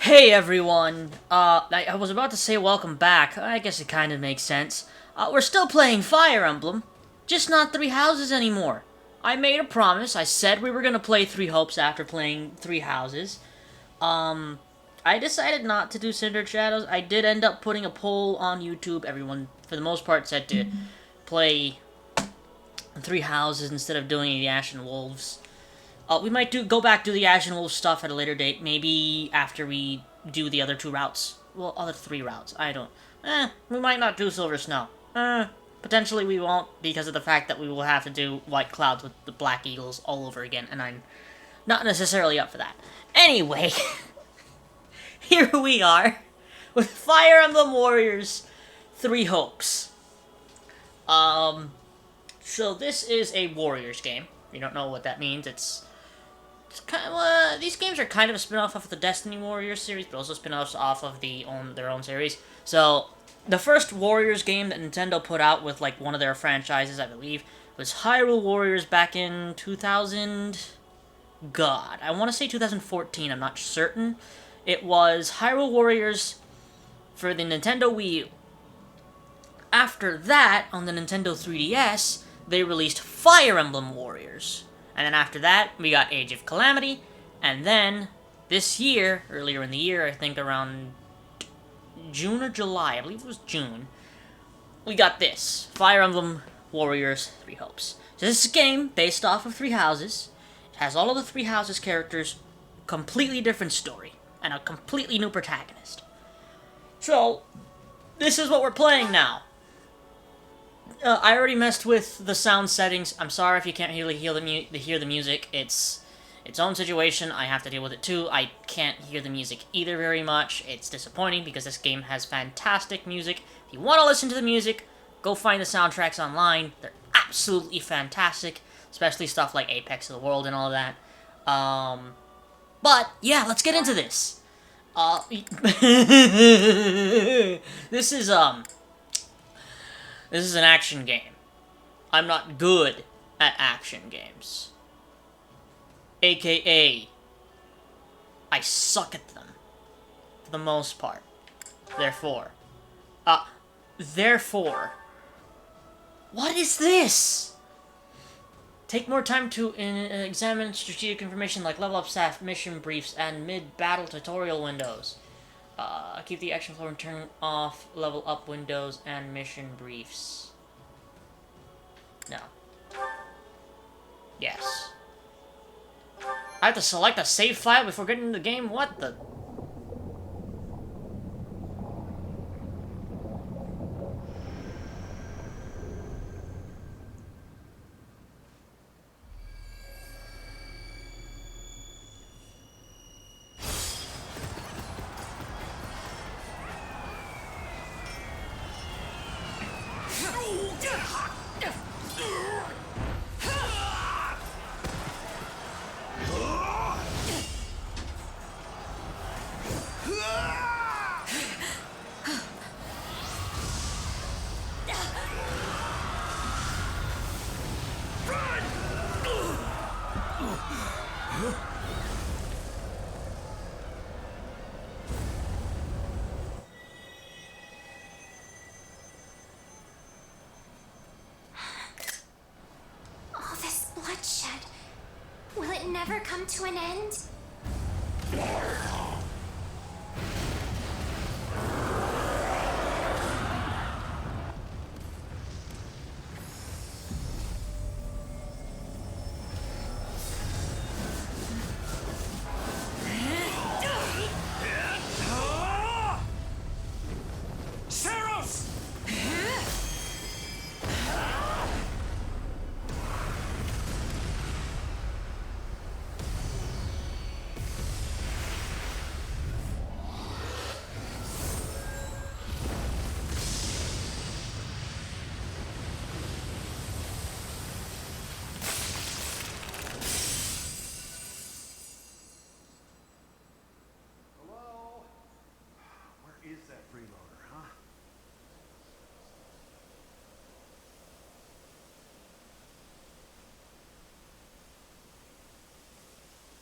Hey everyone! I was about to say welcome back. I guess it kind of makes sense. We're still playing Fire Emblem, just not Three Houses anymore. I made a promise. I said we were gonna play Three Hopes after playing Three Houses. I decided not to do Cindered Shadows. I did end up putting a poll on YouTube. Everyone, for the most part, said to play Three Houses instead of doing the Ashen Wolves. We might go back do the Ashen Wolf stuff at a later date. Maybe after we do the other two routes. Well, other three routes. I don't. We might not do Silver Snow. Potentially we won't because of the fact that we will have to do White Clouds with the Black Eagles all over again, and I'm not necessarily up for that. Anyway, here we are with Fire Emblem Warriors Three Hopes. So this is a Warriors game. You don't know what that means. It's kind of, these games are kind of a spin-off of the Destiny Warriors series, but also spin-offs off of their own series. So, the first Warriors game that Nintendo put out with, like, one of their franchises, I believe, was Hyrule Warriors back in 2000... God, I want to say 2014, I'm not certain. It was Hyrule Warriors for the Nintendo Wii U. After that, on the Nintendo 3DS, they released Fire Emblem Warriors. And then after that, we got Age of Calamity. And then, this year, earlier in the year, I think around June or July, I believe it was June, we got this. Fire Emblem Warriors Three Hopes. So this is a game based off of Three Houses. It has all of the Three Houses characters, completely different story, and a completely new protagonist. So, this is what we're playing now. I already messed with the sound settings. I'm sorry if you can't really hear the music. It's its own situation. I have to deal with it too. I can't hear the music either very much. It's disappointing because this game has fantastic music. If you want to listen to the music, go find the soundtracks online. They're absolutely fantastic, especially stuff like Apex of the World and all of that. But yeah, let's get into this. This is This is an action game. I'm not good at action games. AKA, I suck at them. For the most part. Therefore. What is this? Take more time to examine strategic information like level up staff, mission briefs, and mid-battle tutorial windows. Keep the action floor and turn off level up windows and mission briefs. No. Yes. I have to select a save file before getting into the game? What the... Will it never come to an end?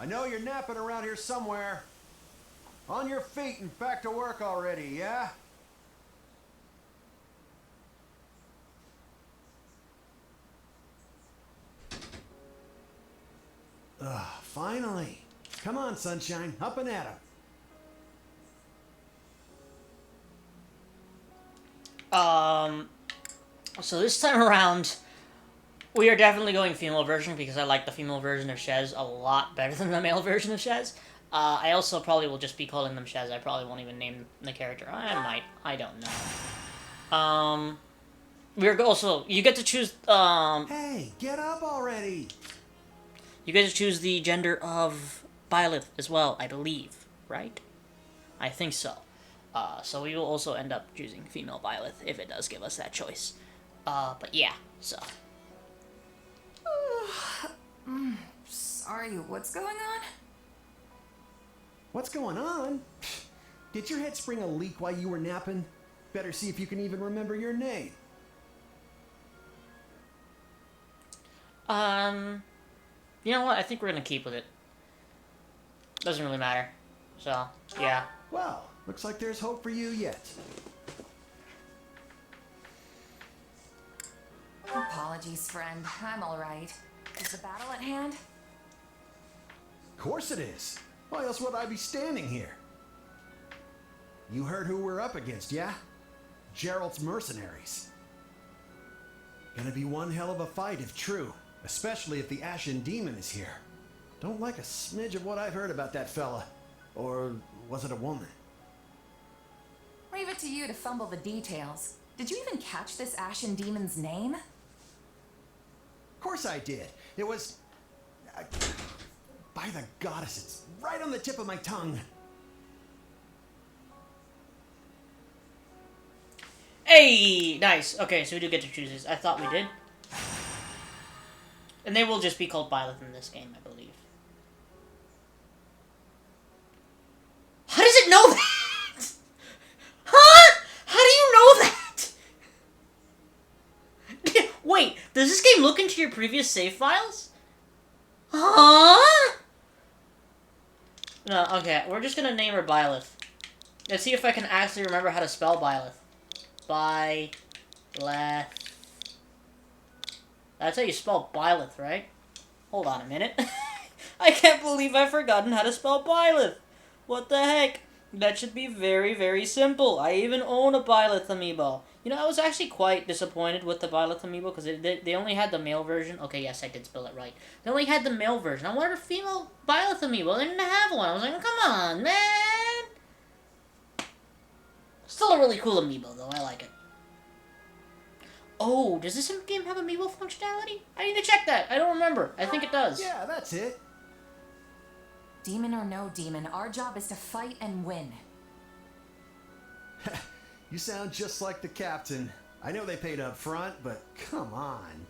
I know you're napping around here somewhere. On your feet and back to work already, yeah? Finally. Come on, Sunshine. Up and at 'em. So this time around, we are definitely going female version because I like the female version of Shez a lot better than the male version of Shez. I also probably will just be calling them Shez. I probably won't even name the character. I might. I don't know. We're also... You get to choose, Hey, get up already! You get to choose the gender of Byleth as well, I believe. Right? I think so. So we will also end up choosing female Byleth if it does give us that choice. But yeah, so... Sorry, what's going on? What's going on? Did your head spring a leak while you were napping? Better see if you can even remember your name. You know what? I think we're gonna keep with it. Doesn't really matter. So, yeah. Well, looks like there's hope for you yet. Apologies, friend. I'm alright. Is the battle at hand? Of course it is. Why else would I be standing here? You heard who we're up against, yeah? Gerald's mercenaries. Gonna be one hell of a fight if true, especially if the Ashen Demon is here. Don't like a smidge of what I've heard about that fella. Or was it a woman? Leave it to you to fumble the details. Did you even catch this Ashen Demon's name? Of course I did. It was... by the goddess, it's right on the tip of my tongue. Hey! Nice. Okay, so we do get to choose this. I thought we did. And they will just be called Byleth in this game, I believe. How does it know that? Huh? How do you know that? Wait, does this game look into your previous save files? Huh? No, okay, we're just gonna name her Byleth. Let's see if I can actually remember how to spell Byleth. Byleth. That's how you spell Byleth, right? Hold on a minute. I can't believe I've forgotten how to spell Byleth. What the heck? That should be very, very simple. I even own a Byleth amiibo. You know, I was actually quite disappointed with the Byleth amiibo because they only had the male version. Okay, yes, I did spell it right. They only had the male version. I wanted a female Byleth amiibo. They didn't have one. I was like, come on, man. Still a really cool amiibo, though. I like it. Oh, does this game have amiibo functionality? I need to check that. I don't remember. I think it does. Yeah, that's it. Demon or no demon, our job is to fight and win. You sound just like the captain. I know they paid up front, but come on.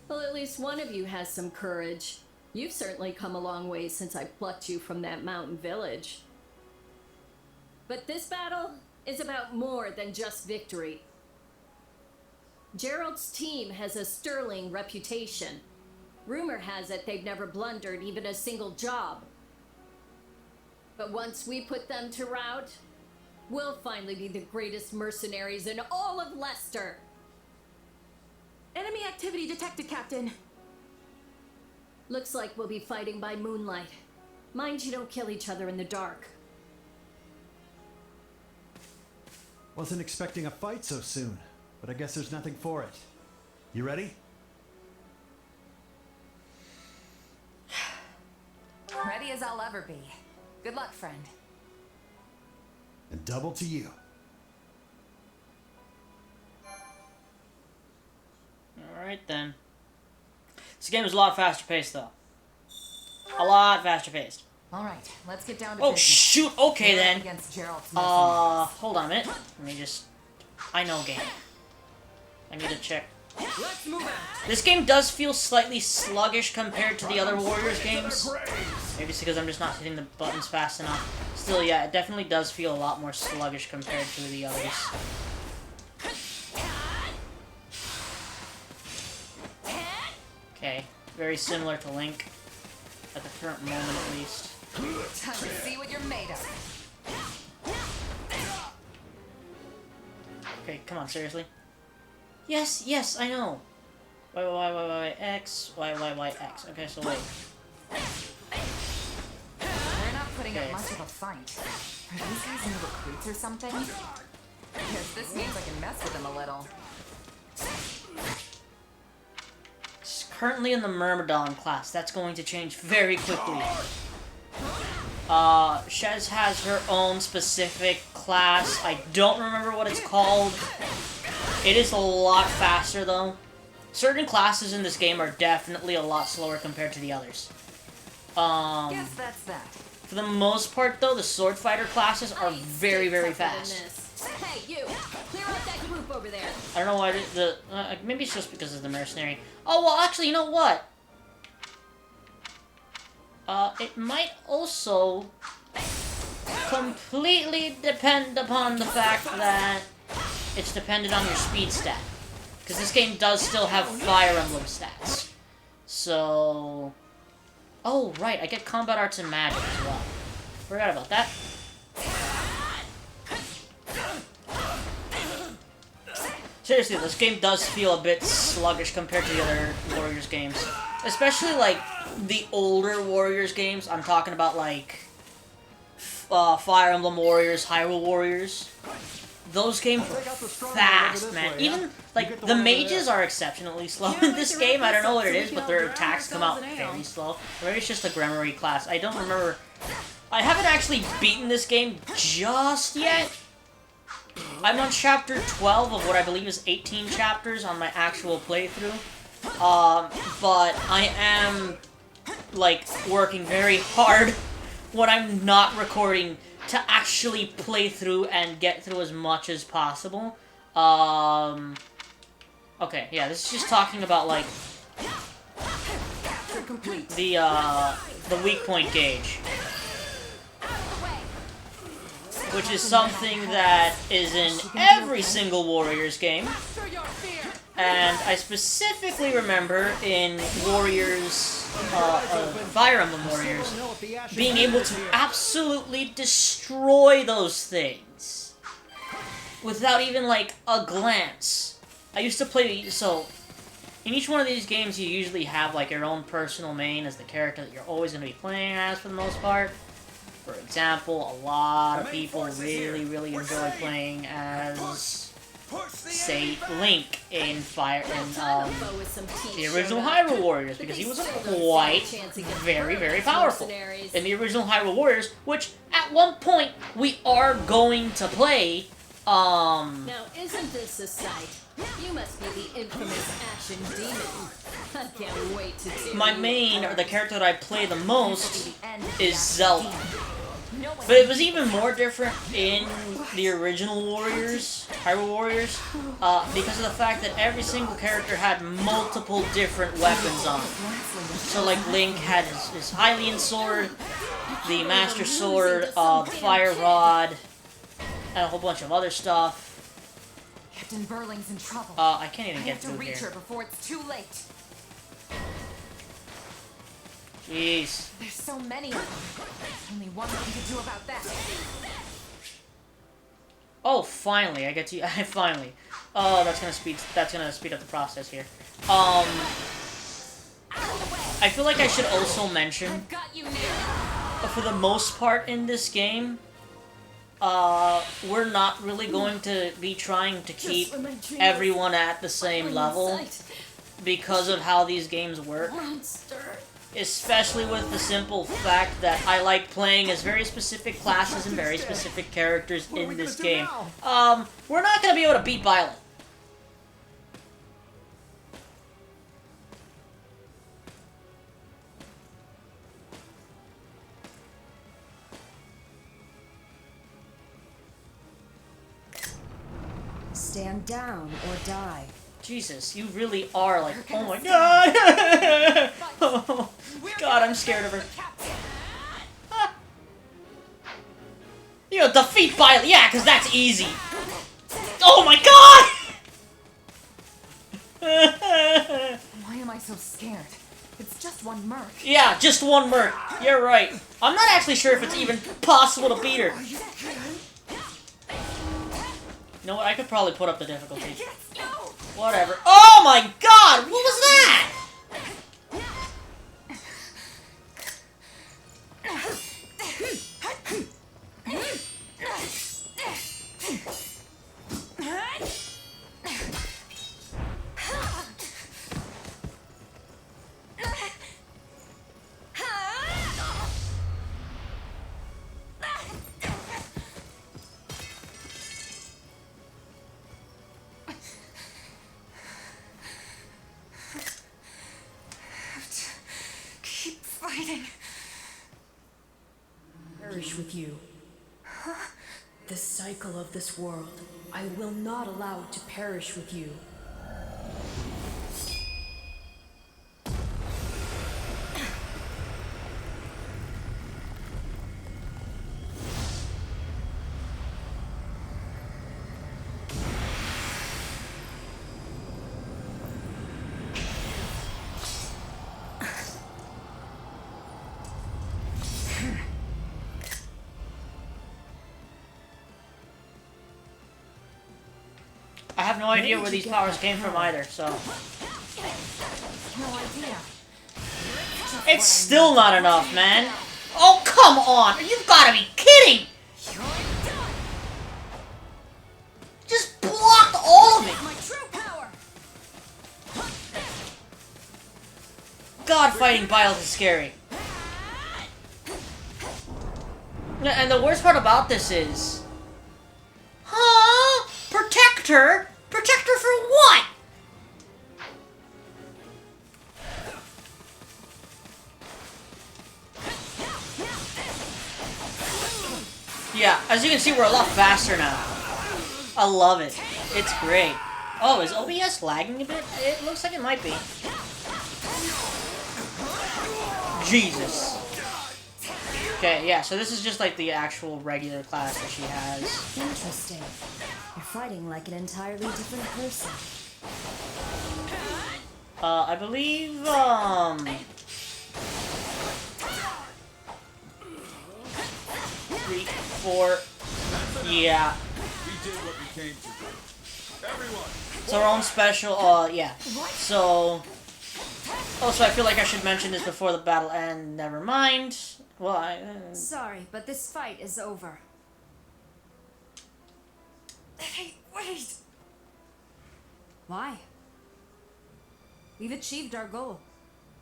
Well, at least one of you has some courage. You've certainly come a long way since I plucked you from that mountain village. But this battle is about more than just victory. Gerald's team has a sterling reputation. Rumor has it they've never blundered even a single job. But once we put them to rout, we'll finally be the greatest mercenaries in all of Leicester. Enemy activity detected, Captain. Looks like we'll be fighting by moonlight. Mind you don't kill each other in the dark. Wasn't expecting a fight so soon, but I guess there's nothing for it. You ready? Ready as I'll ever be. Good luck, friend. And double to you. Alright then. This game is a lot faster paced though. A lot faster paced. Alright, let's get down to Oh business. shoot, okay We're up then. against Gerald's mercenaries. Hold on a minute. Let me just... I know game. I need to check. Let's move out. This game does feel slightly sluggish compared to the other Warriors games. Maybe it's because I'm just not hitting the buttons fast enough. Still, yeah, it definitely does feel a lot more sluggish compared to the others. Okay, very similar to Link. At the current moment, at least. Time to see what you're made of. Okay, come on, seriously. Yes, yes, I know. Y, X, Y, X. Okay, so wait. They're not putting Okay. up much of a fight. Are these guys new recruits or something? Because this means I can mess with them a little. It's currently in the Myrmidon class. That's going to change very quickly. Shez has her own specific class. I don't remember what it's called. It is a lot faster, though. Certain classes in this game are definitely a lot slower compared to the others. Guess that's that. For the most part, though, the sword fighter classes are very, very fast. Hey, you! Clear out that group over there. I don't know why maybe it's just because of the mercenary. Oh, well, actually, you know what? It might also completely depend upon the fact that it's dependent on your speed stat. Because this game does still have Fire Emblem stats. So... Oh, right, I get combat arts and magic as well. Forgot about that. Seriously, this game does feel a bit sluggish compared to the other Warriors games. Especially, like, the older Warriors games. I'm talking about, like, Fire Emblem Warriors, Hyrule Warriors. Those games were fast, man. Even, like, the mages are exceptionally slow in this game. I don't know what it is, but their attacks come out very slow. Or maybe it's just the Gremory class. I don't remember. I haven't actually beaten this game just yet. I'm on chapter 12 of what I believe is 18 chapters on my actual playthrough. But I am, like, working very hard when I'm not recording to actually play through and get through as much as possible. Okay, yeah, this is just talking about, like, the weak point gauge. Which is something that is in every single Warriors game. And I specifically remember in Warriors, Fire Emblem Warriors, being able to absolutely destroy those things. Without even, like, a glance. I used to play, so, in each one of these games you usually have, like, your own personal main as the character that you're always going to be playing as for the most part. For example, a lot of people really, really enjoy playing as, say, Link in the original Hyrule Warriors, because he was quite very, very powerful in the original Hyrule Warriors, which at one point we are going to play. Now, isn't this a sight? You must be the infamous Ashen Demon. I can't wait to see My main, or the character that I play the most, is Zelda. But it was even more different in the original Warriors, Hyrule Warriors, because of the fact that every single character had multiple different weapons on it. So, like, Link had his Hylian sword, the Master Sword, the Fire Rod, and a whole bunch of other stuff. Captain Burling's in trouble. I can't even I get have to through reach here. her before it's too late. Jeez. There's so many of them. Only one thing to do about that. Oh, finally, I get to. Finally. Oh, that's gonna speed up the process here. I feel like I should also mention, I've got you now. for the most part in this game, we're not really going to be trying to keep everyone at the same level because of how these games work. Especially with the simple fact that I like playing as very specific classes and very specific characters in this game. We're not gonna be able to beat Violet. Stand down or die. Jesus, you really are like, oh my god! Oh, god, I'm scared of her. You know, defeat Violet, yeah, because that's easy. Oh my god! Why am I so scared? It's just one merc. Yeah, just one merc. You're right. I'm not actually sure if it's even possible to beat her. You know what? I could probably put up the difficulty. Whatever. Oh my god! What was that? Keep fighting. Perish with you. The cycle of this world, I will not allow it to perish with you. I have no idea where these powers came from either, so... No idea. It's still not enough, man! Oh, come on! You've gotta be kidding! Just blocked all of it! My true power. God, fighting Biles is scary. And the worst part about this is... Huh? Protector? Protector for what? Yeah, as you can see, we're a lot faster now. I love it. It's great. Oh, is OBS lagging a bit? It looks like it might be. Jesus. Okay, yeah, so this is just like the actual regular class that she has. Interesting. You're fighting like an entirely different person. I believe, 3, 4, yeah. We did what we came to do. Everyone! It's our own special, yeah. So, also I feel like I should mention this before the battle ends. Never mind. Well, Sorry, but this fight is over. Hey, wait. Why? We've achieved our goal.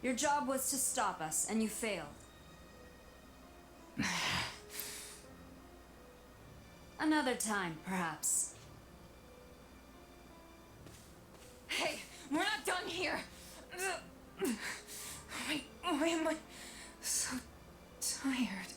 Your job was to stop us, and you failed. Another time, perhaps. Hey, we're not done here. Why am I so tired?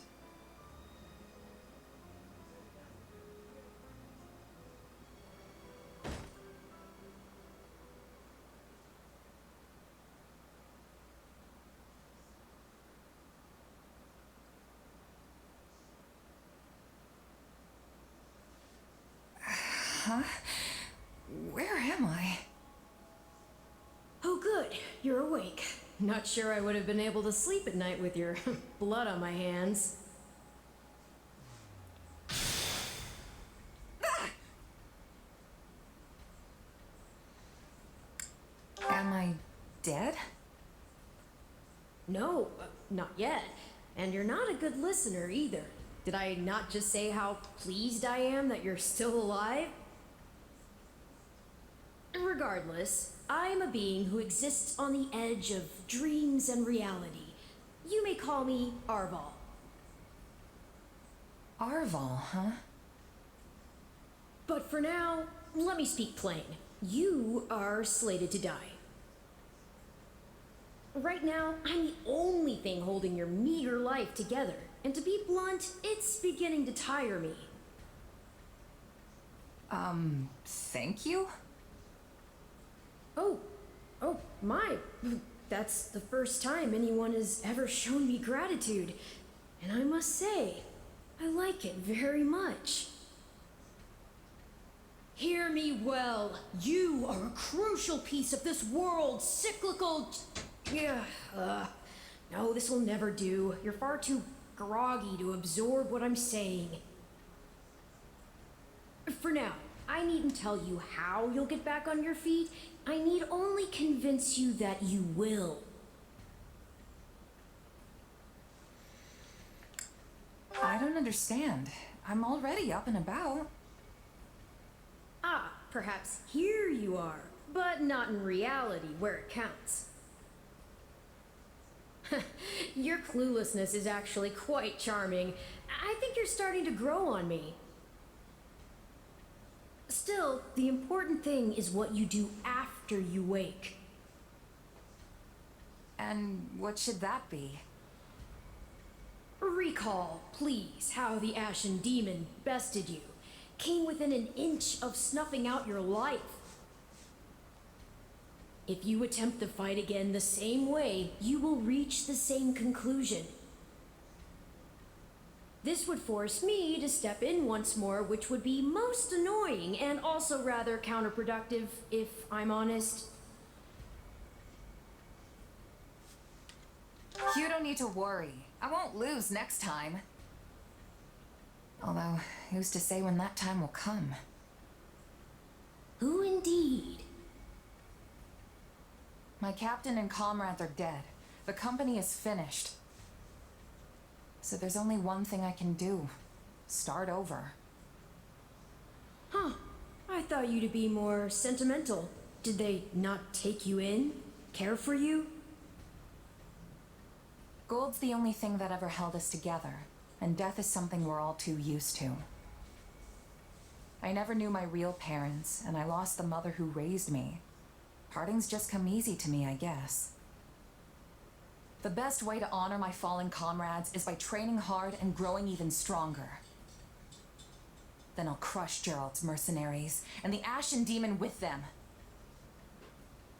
Huh? Where am I? Oh, good. You're awake. Not sure I would have been able to sleep at night with your blood on my hands. Am I dead? No, not yet. And you're not a good listener either. Did I not just say how pleased I am that you're still alive? Regardless, I'm a being who exists on the edge of dreams and reality. You may call me Arval. Arval, huh? But for now, let me speak plain. You are slated to die. Right now, I'm the only thing holding your meager life together. And to be blunt, it's beginning to tire me. Thank you? Oh, my. That's the first time anyone has ever shown me gratitude. And I must say, I like it very much. Hear me well. You are a crucial piece of this world's cyclical... No, this will never do. You're far too groggy to absorb what I'm saying. For now, I needn't tell you how you'll get back on your feet. I need only convince you that you will. I don't understand. I'm already up and about. Ah, perhaps here you are, but not in reality where it counts. Your cluelessness is actually quite charming. I think you're starting to grow on me. Still, the important thing is what you do after you wake. And what should that be? Recall, please, how the Ashen Demon bested you. Came within an inch of snuffing out your life. If you attempt the fight again the same way, you will reach the same conclusion. This would force me to step in once more, which would be most annoying and also rather counterproductive, if I'm honest. You don't need to worry. I won't lose next time. Although, who's to say when that time will come? Who indeed? My captain and comrades are dead. The company is finished. So there's only one thing I can do. Start over. Huh. I thought you to be more sentimental. Did they not take you in? Care for you? Gold's the only thing that ever held us together, and death is something we're all too used to. I never knew my real parents, and I lost the mother who raised me. Partings just come easy to me, I guess. The best way to honor my fallen comrades is by training hard and growing even stronger. Then I'll crush Gerald's mercenaries, and the Ashen Demon with them.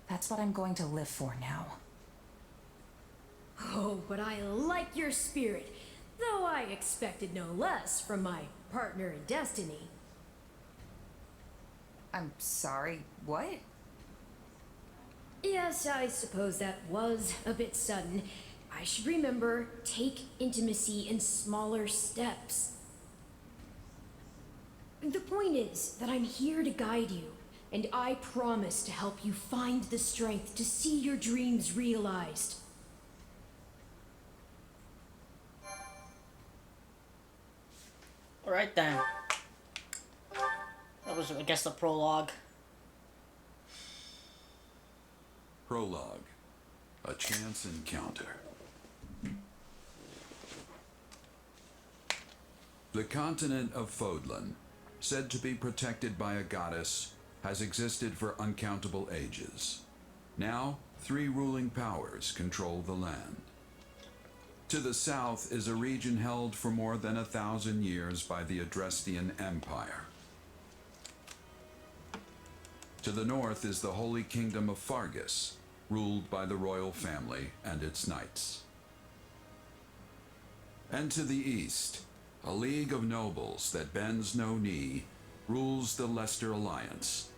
That's what I'm going to live for now. Oh, but I like your spirit, though I expected no less from my partner in destiny. I'm sorry, what? Yes, I suppose that was a bit sudden. I should remember, take intimacy in smaller steps. The point is that I'm here to guide you, and I promise to help you find the strength to see your dreams realized. Alright then. That was, I guess, the prologue. Prologue. A chance encounter. The continent of Fodlan, said to be protected by a goddess, has existed for uncountable ages. Now, 3 ruling powers control the land. To the south is a region held for more than 1,000 years by the Adrestian Empire. To the north is the Holy Kingdom of Fargus, ruled by the royal family and its knights. And to the east, a league of nobles that bends no knee rules the Leicester Alliance.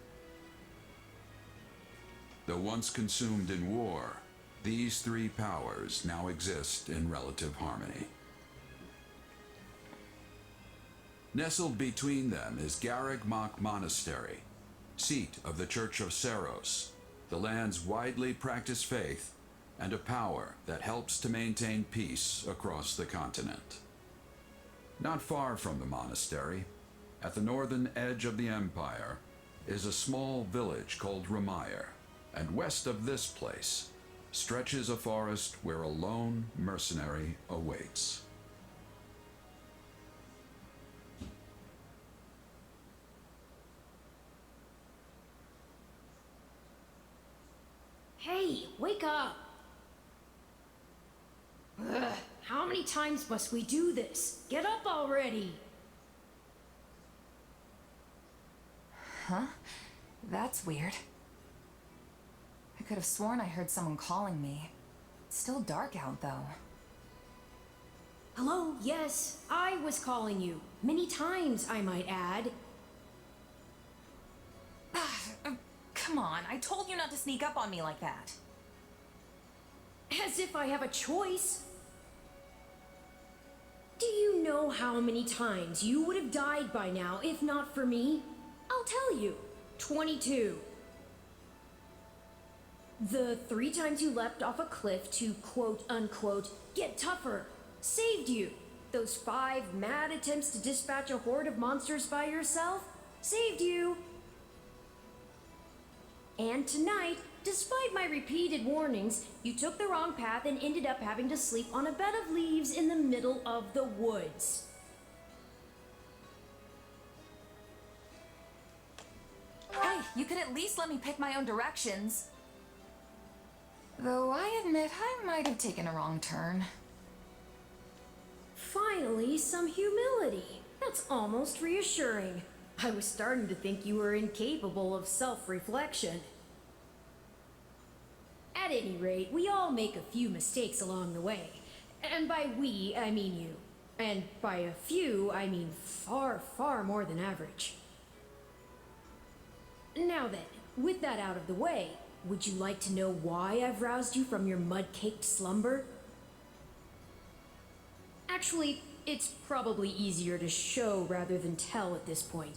Though once consumed in war, these 3 powers now exist in relative harmony. Nestled between them is Garreg Mach Monastery, seat of the Church of Saros, the land's widely practiced faith, and a power that helps to maintain peace across the continent. Not far from the monastery, at the northern edge of the empire, is a small village called Ramire, and west of this place stretches a forest where a lone mercenary awaits. Hey, wake up! Ugh, how many times must we do this? Get up already! Huh? That's weird. I could have sworn I heard someone calling me. It's still dark out, though. Hello, yes, I was calling you. Many times, I might add. Come on, I told you not to sneak up on me like that. As if I have a choice. Do you know how many times you would have died by now if not for me? I'll tell you. 22. The 3 times you leapt off a cliff to quote-unquote get tougher saved you. Those 5 mad attempts to dispatch a horde of monsters by yourself saved you. And tonight, despite my repeated warnings, you took the wrong path and ended up having to sleep on a bed of leaves in the middle of the woods. Hey, you could at least let me pick my own directions. Though I admit I might have taken a wrong turn. Finally, some humility. That's almost reassuring. I was starting to think you were incapable of self-reflection. At any rate, we all make a few mistakes along the way. And by we, I mean you. And by a few, I mean far, far more than average. Now then, with that out of the way, would you like to know why I've roused you from your mud-caked slumber? Actually, it's probably easier to show rather than tell at this point.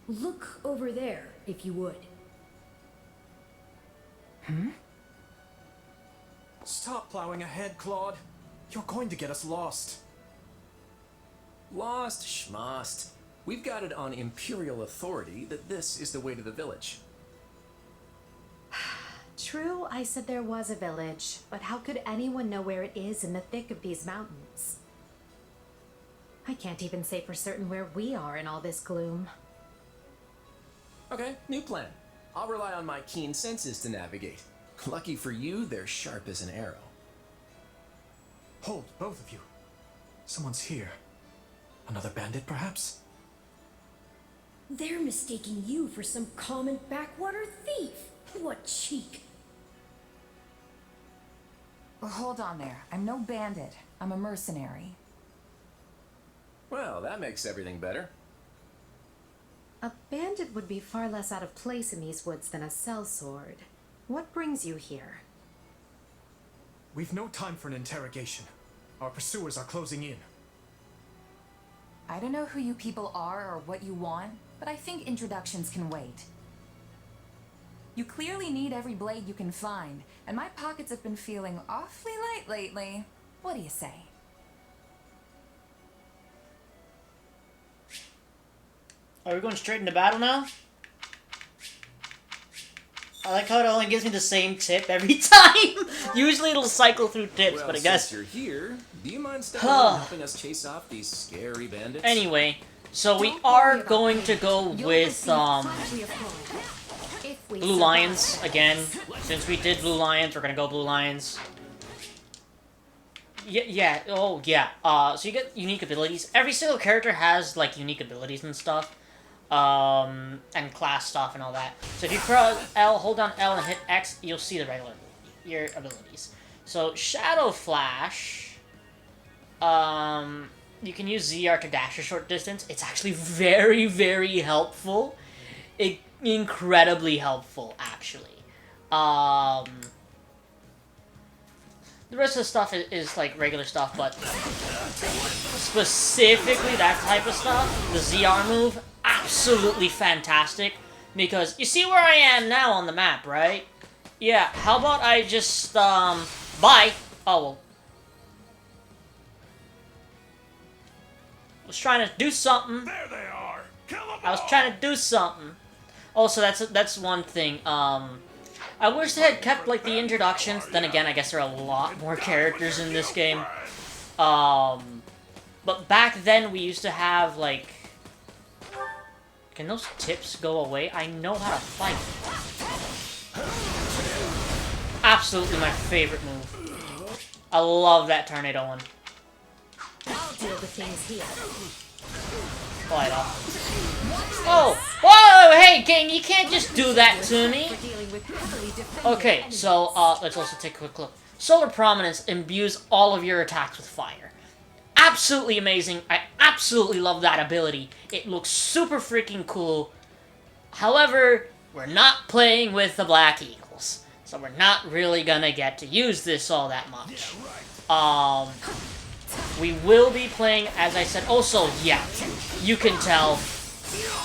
Look over there, if you would. Stop plowing ahead, Claude. You're going to get us lost. Lost schmost. We've got it on Imperial authority that this is the way to the village. True, I said there was a village, but how could anyone know where it is in the thick of these mountains? I can't even say for certain where we are in all this gloom. Okay, new plan. I'll rely on my keen senses to navigate. Lucky for you, they're sharp as an arrow. Hold, both of you. Someone's here. Another bandit, perhaps? They're mistaking you for some common backwater thief. What cheek. Well, hold on there. I'm no bandit. I'm a mercenary. Well, that makes everything better. A bandit would be far less out of place in these woods than a sellsword. What brings you here? We've no time for an interrogation. Our pursuers are closing in. I don't know who you people are or what you want, but I think introductions can wait. You clearly need every blade you can find, and my pockets have been feeling awfully light lately. What do you say? Are we going straight into battle now? I like how it only gives me the same tip every time. Usually it'll cycle through tips, Well, but I guess... since you're here, do you mind stepping in and helping us chase off these scary bandits? Anyway, so we are going to go with, Blue Lions again. Since we did Blue Lions, we're gonna go Blue Lions. So you get unique abilities. Every single character has, like, unique abilities and stuff. And class stuff and all that. So if you press L, hold down L and hit X, you'll see the regular your abilities. So Shadow Flash, you can use ZR to dash a short distance. It's actually very, very helpful. Incredibly helpful, actually. The rest of the stuff is like regular stuff, but specifically that type of stuff, the ZR move, absolutely fantastic. Because you see where I am now on the map, right? Yeah, how about I just, bye. Oh, well. Was trying to do something. There they are! Kill them I was trying to do something. Also, that's one thing. I wish they had kept, like, the introductions. Then again, I guess there are a lot more characters in this game. But back then, we used to have, like... Can those tips go away? I know how to fight. Absolutely my favorite move. I love that tornado one. I'll deal with things here. Light off. Oh! Whoa! Hey, gang, you can't just do that to me! Okay, so, let's also take a quick look. Solar Prominence imbues all of your attacks with fire. Absolutely amazing. I absolutely love that ability. It looks super freaking cool. However, we're not playing with the Black Eagles. So we're not really gonna get to use this all that much. We will be playing, as I said, also, yeah, you can tell,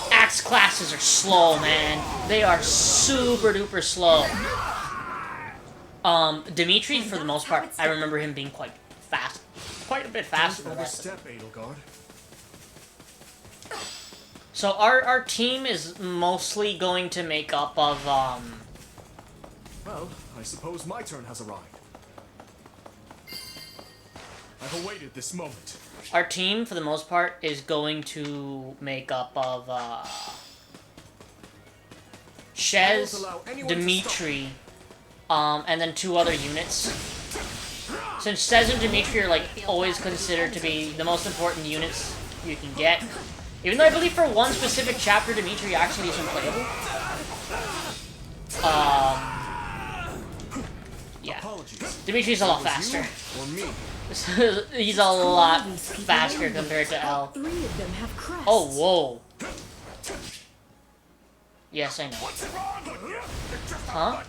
Axe classes are slow, man. They are super duper slow. Dimitri, for the most part, I remember him being quite fast. Quite a bit faster than the rest of them. So our team is mostly going to make up of, Well, I suppose my turn has arrived. I've awaited this moment. our team, for the most part, is going to make up of, Shez, Dimitri, and then 2 other units. Since Shez and Dimitri are, like, always considered to be the most important units you can get. Even though I believe for one specific chapter, Dimitri actually isn't playable. Yeah. Dimitri's a lot faster. He's a lot faster compared to L. Oh, whoa. Yes, I know. Huh?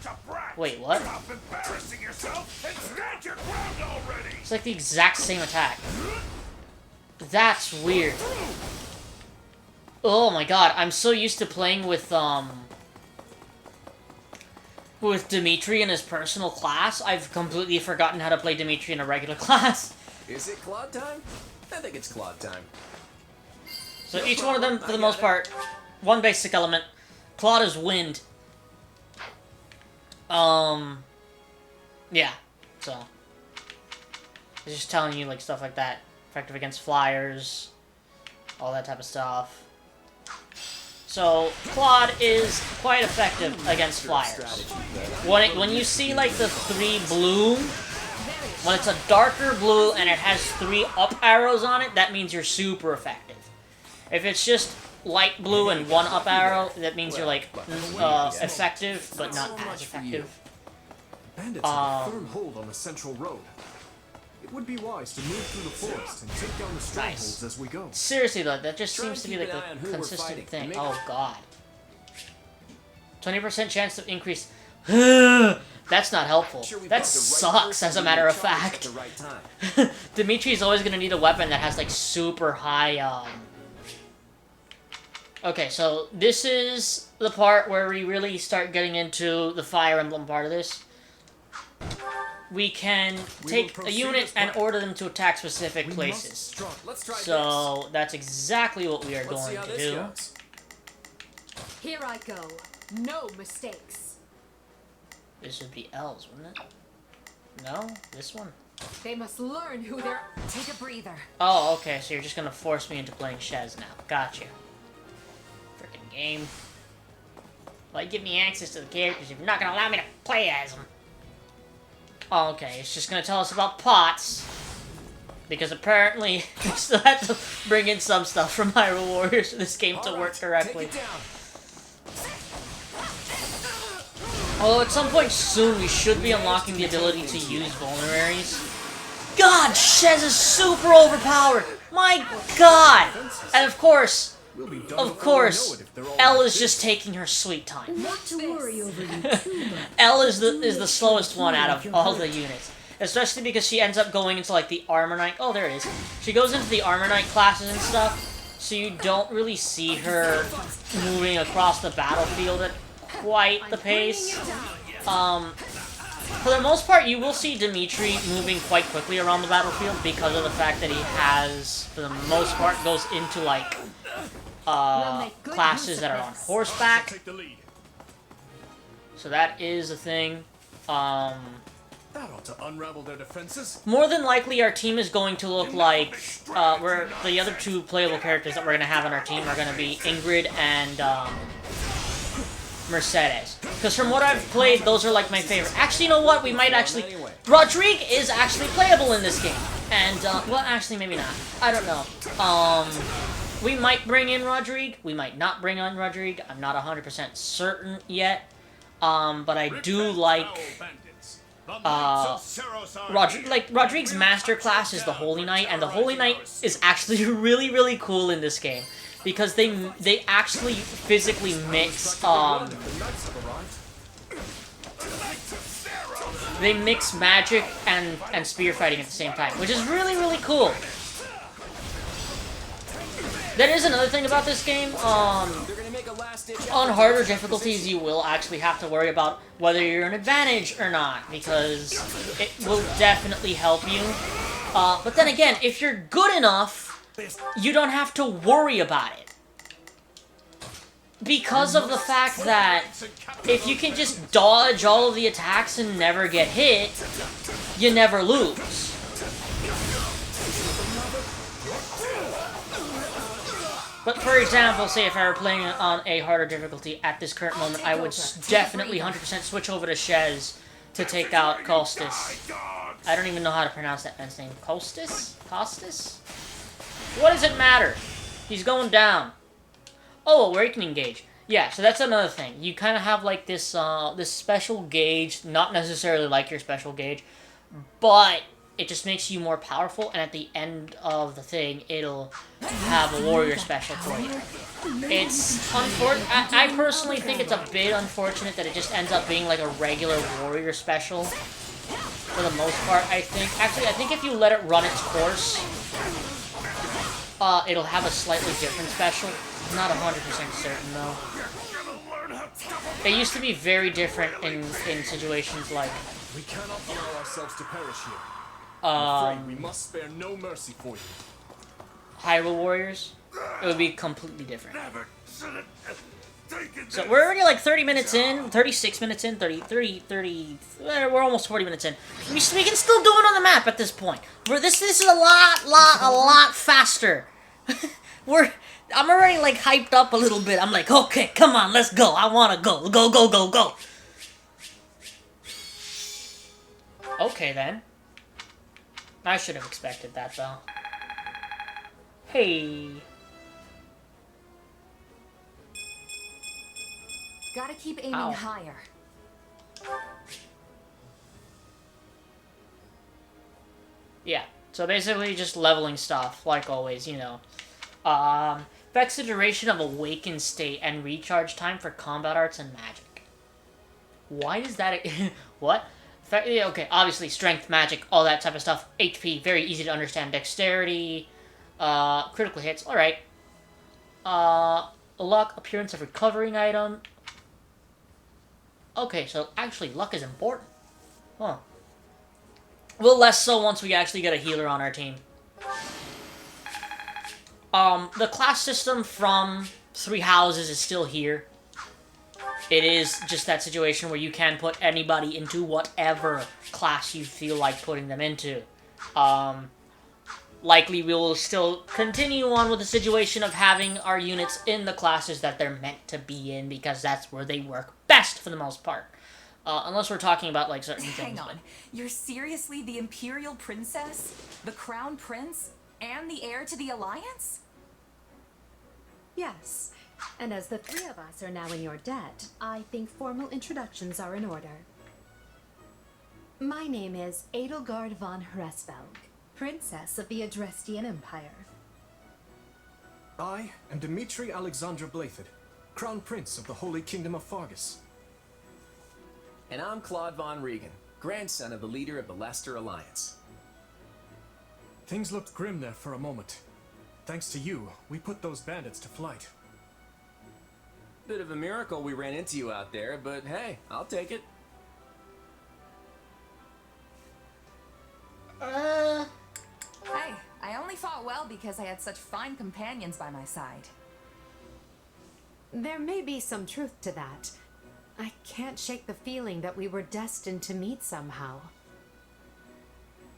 Wait, what? It's like the exact same attack. That's weird. Oh my god, I'm so used to playing with Dimitri in his personal class, I've completely forgotten how to play Dimitri in a regular class. Is it Claude time? I think it's Claude time. So each one of them, for the most part, one basic element. Claude is wind. Yeah. So it's just telling you like stuff like that. Effective against flyers, all that type of stuff. So Claude is quite effective against flyers. When you see like the 3 blue, when it's a darker blue and it has 3 up arrows on it, that means you're super effective. If it's just light blue and 1 up arrow, that means you're like effective, but not as effective. Bandits have a firm hold on the central road. It would be wise to move through the forest and take down the strongholds as we go. Seriously though, that just seems to be like a consistent thing. Oh god. 20% chance to increase. That's not helpful. That sucks, as a matter of fact. Dimitri's always gonna need a weapon that has like super high, Okay, so this is the part where we really start getting into the Fire Emblem part of this. We can take a unit and order them to attack specific places. So that's exactly what we are going to do. Here I go. No mistakes. This would be L's, wouldn't it? No? This one? They must learn who they're... Take a breather. Oh, okay, so you're just gonna force me into playing Shez now. Gotcha. Frickin' game. Why give me access to the characters if you're not gonna allow me to play as them? Oh, okay, it's just gonna tell us about pots. Because apparently, we still have to bring in some stuff from Hyrule Warriors for this game to work correctly. Although at some point soon, we should be unlocking the ability to use vulneraries. God, Shez is super overpowered! My god! And of course, Elle is just taking her sweet time. Not to worry over you too much. Elle is the slowest one out of all the units. Especially because she ends up going into, like, the Armor Knight. Oh, there it is. She goes into the Armor Knight classes and stuff, so you don't really see her moving across the battlefield at quite the pace. For the most part, you will see Dimitri moving quite quickly around the battlefield because of the fact that he has, for the most part, goes into, like, classes that are on horseback. So that is a thing. That ought to unravel their defenses. More than likely, our team is going to look like where the other 2 playable characters that we're going to have on our team are going to be Ingrid and Mercedes. Because from what I've played, those are like my favorite. Actually, you know what? We might actually... Rodrigue is actually playable in this game. And, well, actually, maybe not. I don't know. We might bring in Rodrigue. We might not bring on Rodrigue. I'm not 100% certain yet. But I do like... Rodrigue's master class is the Holy Knight, and the Holy Knight is actually really, really cool in this game. Because they actually physically mix, they mix magic and spear fighting at the same time, which is really, really cool. That is another thing about this game. On harder difficulties, you will actually have to worry about whether you're an advantage or not, because it will definitely help you. But then again, if you're good enough, you don't have to worry about it. Because of the fact that if you can just dodge all of the attacks and never get hit, you never lose. But for example, say if I were playing on a harder difficulty at this current moment, I would definitely 100% switch over to Shez to take out Colstis. I don't even know how to pronounce that man's name. Colstis? Costis? What does it matter? He's going down. Oh, Awakening Gauge. Yeah, so that's another thing. You kind of have like this this special gauge, not necessarily like your special gauge, but it just makes you more powerful, and at the end of the thing, it'll have a warrior special for you. It's unfortunate. I personally think it's a bit unfortunate that it just ends up being like a regular warrior special for the most part, I think. Actually, I think if you let it run its course, it'll have a slightly different special. I'm not 100% certain, though. It used to be very different in situations like... We cannot allow ourselves to perish here. I'm afraid we must spare no mercy for you. Hyrule Warriors, it would be completely different. So we're already like 30 minutes in, 36 minutes in, 30, we're almost 40 minutes in. We can still do it on the map at this point. This is a lot faster. I'm already like hyped up a little bit. I'm like, okay, come on, let's go. I wanna go. Go. Okay then. I should have expected that though. Hey. Gotta keep aiming higher. Yeah, so basically just leveling stuff, like always, you know. Affects the duration of awakened state and recharge time for combat arts and magic. Why does that... What? Okay, obviously strength, magic, all that type of stuff. HP, very easy to understand. Dexterity, critical hits, alright. Luck, appearance of recovering item. Okay, so actually luck is important. Huh. Well, less so once we actually get a healer on our team. The class system from Three Houses is still here. It is just that situation where you can put anybody into whatever class you feel like putting them into. Likely we will still continue on with the situation of having our units in the classes that they're meant to be in, because that's where they work best for the most part. Unless we're talking about like certain things. Hang on, you're seriously the Imperial Princess? The Crown Prince? And the heir to the Alliance? Yes. And as the three of us are now in your debt, I think formal introductions are in order. My name is Edelgard von Hresvelg, Princess of the Adrestian Empire. I am Dmitri Alexander Blathid, Crown Prince of the Holy Kingdom of Fargus. And I'm Claude von Regan, grandson of the leader of the Leicester Alliance. Things looked grim there for a moment. Thanks to you, we put those bandits to flight. Bit of a miracle we ran into you out there, but hey, I'll take it. Hey, I only fought well because I had such fine companions by my side. There may be some truth to that. I can't shake the feeling that we were destined to meet somehow.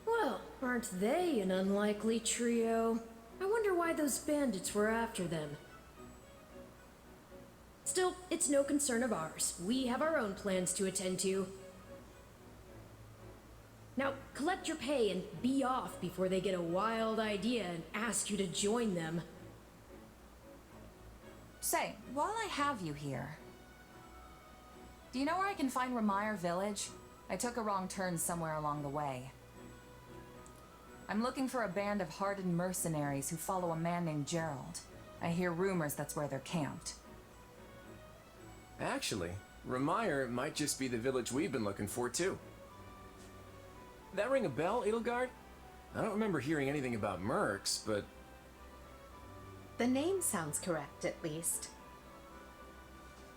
Well, aren't they an unlikely trio? I wonder why those bandits were after them. Still, it's no concern of ours. We have our own plans to attend to. Now, collect your pay and be off before they get a wild idea and ask you to join them. Say, while I have you here, do you know where I can find Ramire Village? I took a wrong turn somewhere along the way. I'm looking for a band of hardened mercenaries who follow a man named Gerald. I hear rumors that's where they're camped. Actually, Ramire might just be the village we've been looking for too. That ring a bell, Edelgard? I don't remember hearing anything about mercs, but... The name sounds correct, at least.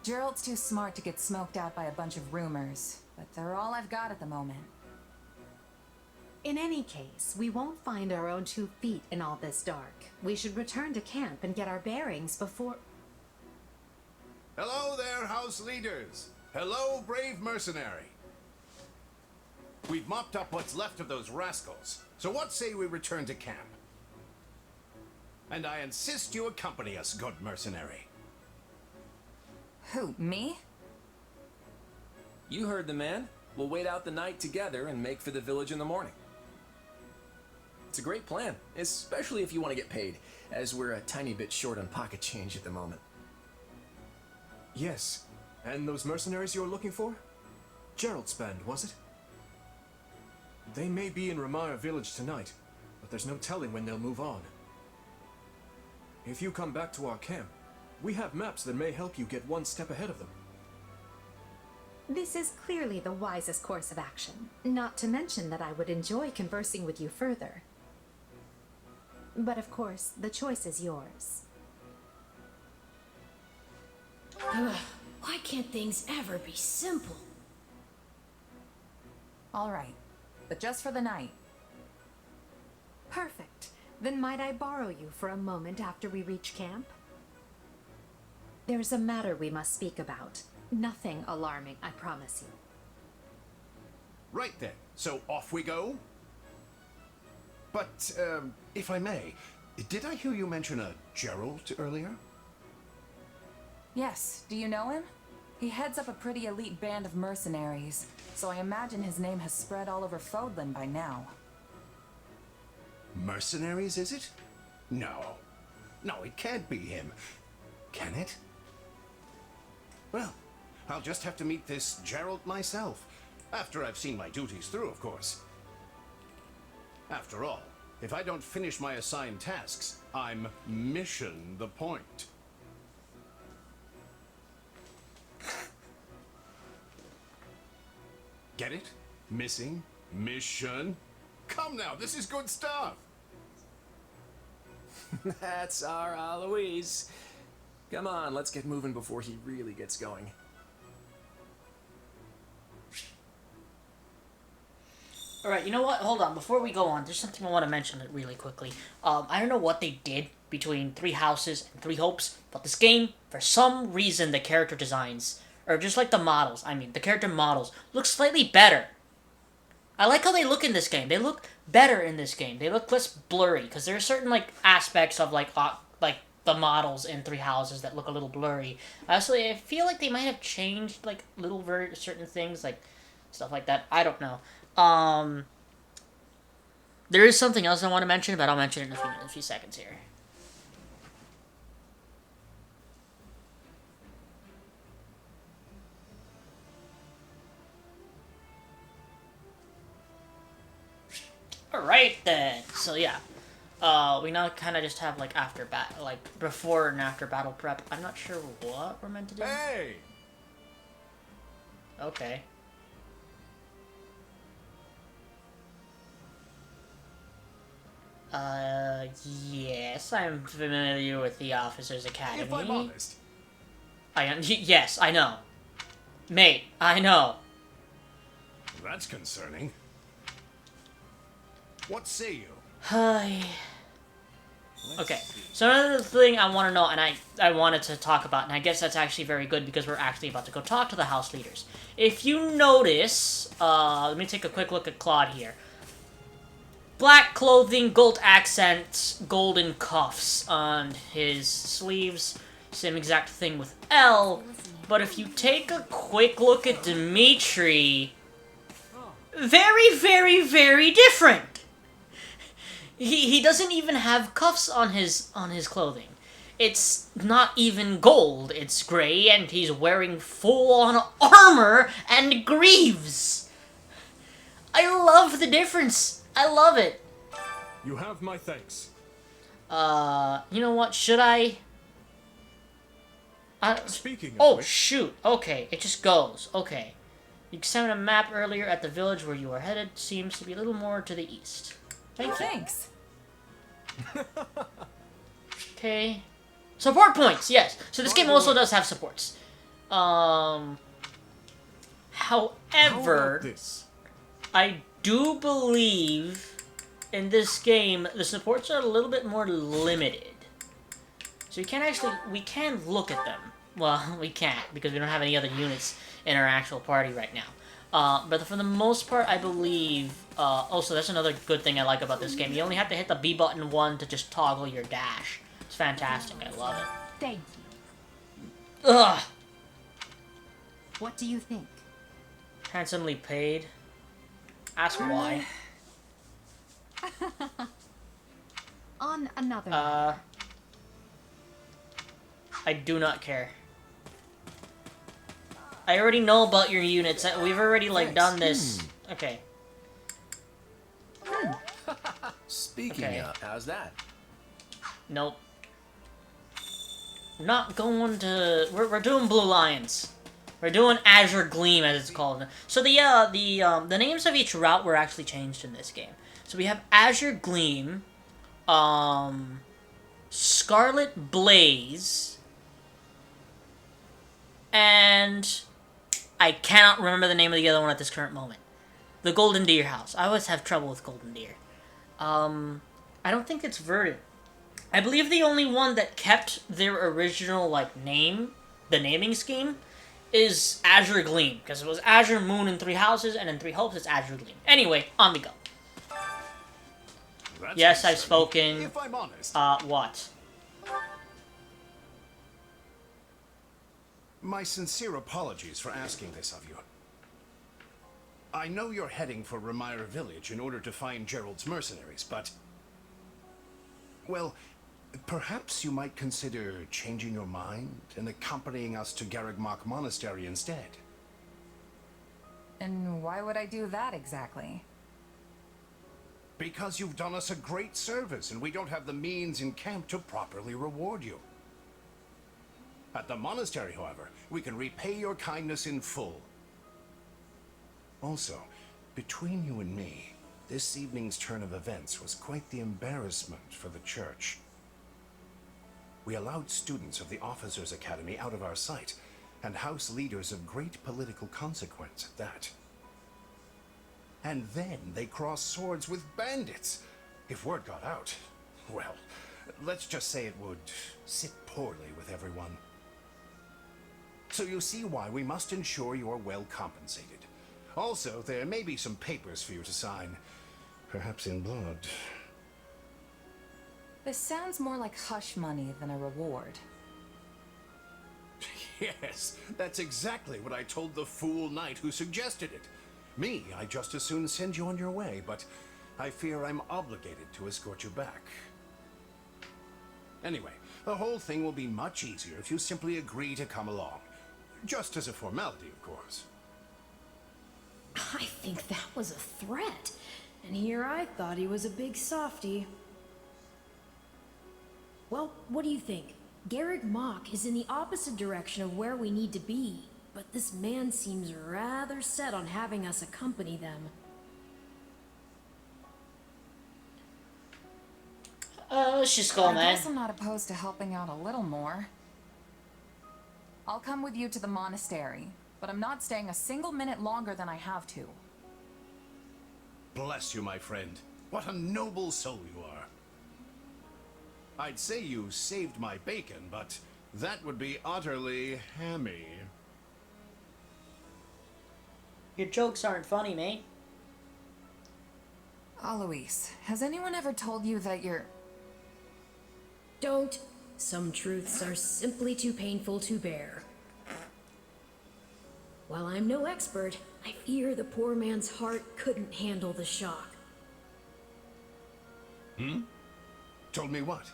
Gerald's too smart to get smoked out by a bunch of rumors, but they're all I've got at the moment. In any case, we won't find our own 2 feet in all this dark. We should return to camp and get our bearings before... Hello there, house leaders. Hello, brave mercenary. We've mopped up what's left of those rascals, so what say we return to camp? And I insist you accompany us, good mercenary. Who, me? You heard the man. We'll wait out the night together and make for the village in the morning. It's a great plan, especially if you want to get paid, as we're a tiny bit short on pocket change at the moment. Yes. And those mercenaries you're looking for? Gerald's band, was it? They may be in Ramaya village tonight, but there's no telling when they'll move on. If you come back to our camp, we have maps that may help you get one step ahead of them. This is clearly the wisest course of action, not to mention that I would enjoy conversing with you further. But of course, the choice is yours. Why can't things ever be simple? All right, but just for the night. Perfect. Then might I borrow you for a moment after we reach camp? There's a matter we must speak about. Nothing alarming, I promise you. Right then, so off we go? But, if I may, did I hear you mention a Gerald earlier? Yes, do you know him? He heads up a pretty elite band of mercenaries, so I imagine his name has spread all over Fodlan by now. Mercenaries, is it? No. No, it can't be him. Can it? Well, I'll just have to meet this Gerald myself, after I've seen my duties through, of course. After all, if I don't finish my assigned tasks, I'm mission the point. Get it? Missing? Mission? Come now, this is good stuff! That's our Aloise. Come on, let's get moving before he really gets going. Alright, you know what? Hold on. Before we go on, there's something I want to mention really quickly. I don't know what they did between 3 Houses and 3 Hopes, but this game, for some reason, the character designs, or just like the models, the character models, look slightly better. I like how they look in this game. They look better in this game. They look less blurry, because there are certain, aspects of, the models in 3 Houses that look a little blurry. Actually, I feel like they might have changed, certain things, stuff like that. I don't know. There is something else I want to mention, but I'll mention it in a few seconds here. Alright then, so yeah. We now kind of just have, after before and after battle prep. I'm not sure what we're meant to do. Hey! Okay. Yes, I'm familiar with the Officers Academy. If I'm honest. Yes, I know. Mate, I know. That's concerning. What say you? Hi. Okay, so another thing I want to know, and I wanted to talk about, and I guess that's actually very good because we're actually about to go talk to the house leaders. If you notice, let me take a quick look at Claude here. Black clothing, gold accents, golden cuffs on his sleeves. Same exact thing with Elle. But if you take a quick look at Dimitri, very, very, very different. He doesn't even have cuffs on his clothing. It's not even gold. It's gray, and he's wearing full-on armor and greaves. I love the difference. I love it. You have my thanks. You know what? Should I? Speaking of Oh, which, shoot. Okay, it just goes. Okay. You examined a map earlier at the village where you are headed. Seems to be a little more to the east. Thank you. Thanks. Okay. Support points, yes. So this game also does have supports. How However, about this? I do believe in this game the supports are a little bit more limited. So we can look at them. Well, we can't because we don't have any other units in our actual party right now. But for the most part, I believe... also, that's another good thing I like about this game. You only have to hit the B button 1 to just toggle your dash. It's fantastic. I love it. Thank you. Ugh! What do you think? Handsomely paid. Ask why. On another. I do not care. I already know about your units. We've already, like, done this. Okay. Speaking Okay. of, how's that? Nope. Not going to... We're doing Blue Lions. We're doing Azure Gleam, as it's called. So the names of each route were actually changed in this game. So we have Azure Gleam, Scarlet Blaze, and I cannot remember the name of the other one at this current moment. The Golden Deer House. I always have trouble with Golden Deer. I don't think it's Verdant. I believe the only one that kept their original, like, name, the naming scheme, is Azure Gleam. Because it was Azure Moon in 3 houses, and in 3 hopes it's Azure Gleam. Anyway, on we go. That's Yes, I've concerning. spoken. If I'm honest, What? my sincere apologies for asking this of you. I know you're heading for Ramira Village in order to find Gerald's mercenaries, but... Well, perhaps you might consider changing your mind and accompanying us to Garreg Monastery instead. And why would I do that exactly? Because you've done us a great service and we don't have the means in camp to properly reward you. At the monastery, however, we can repay your kindness in full. Also, between you and me, this evening's turn of events was quite the embarrassment for the church. We allowed students of the Officers' Academy out of our sight, and house leaders of great political consequence at that. And then they crossed swords with bandits. If word got out, well, let's just say it would sit poorly with everyone. So you see why we must ensure you are well compensated. Also, there may be some papers for you to sign, perhaps in blood. This sounds more like hush money than a reward. Yes, that's exactly what I told the fool knight who suggested it. Me, I'd just as soon send you on your way, but I fear I'm obligated to escort you back. Anyway, the whole thing will be much easier if you simply agree to come along. Just as a formality, of course. I think that was a threat. And here I thought he was a big softy. Well, what do you think? Garreg Mach is in the opposite direction of where we need to be, but this man seems rather set on having us accompany them. Let's just go, I man. guess I'm not opposed to helping out a little more. I'll come with you to the monastery, but I'm not staying a single minute longer than I have to. Bless you, my friend. What a noble soul you are. I'd say you saved my bacon, but that would be utterly hammy. Your jokes aren't funny, mate. Alois, has anyone ever told you that you're... Don't. Some truths are simply too painful to bear. While I'm no expert, I fear the poor man's heart couldn't handle the shock. Told me what?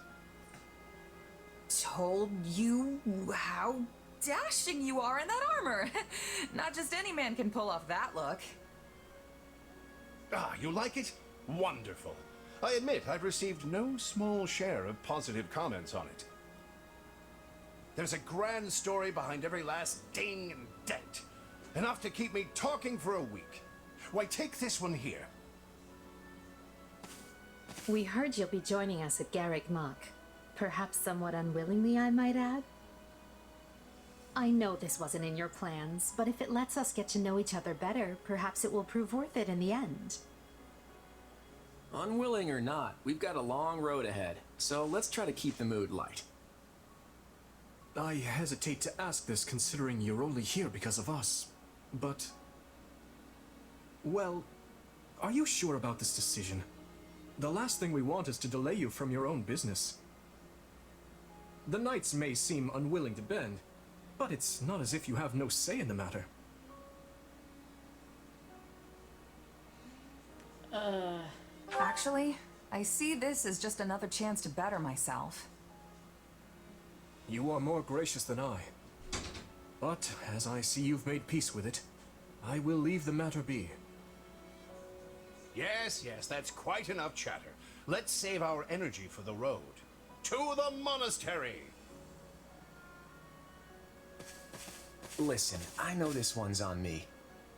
Told you how dashing you are in that armor. Not just any man can pull off that look. Ah, you like it? Wonderful. I admit I've received no small share of positive comments on it. There's a grand story behind every last ding and dent. Enough to keep me talking for a week. Why, take this one here. We heard you'll be joining us at Garrick Mach. Perhaps somewhat unwillingly, I might add. I know this wasn't in your plans, but if it lets us get to know each other better, perhaps it will prove worth it in the end. Unwilling or not, we've got a long road ahead, so let's try to keep the mood light. I hesitate to ask this considering you're only here because of us, but... Well, are you sure about this decision? The last thing we want is to delay you from your own business. The knights may seem unwilling to bend, but it's not as if you have no say in the matter. Actually, I see this as just another chance to better myself. You are more gracious than I. But, as I see you've made peace with it, I will leave the matter be. Yes, that's quite enough chatter. Let's save our energy for the road. To the monastery! Listen, I know this one's on me.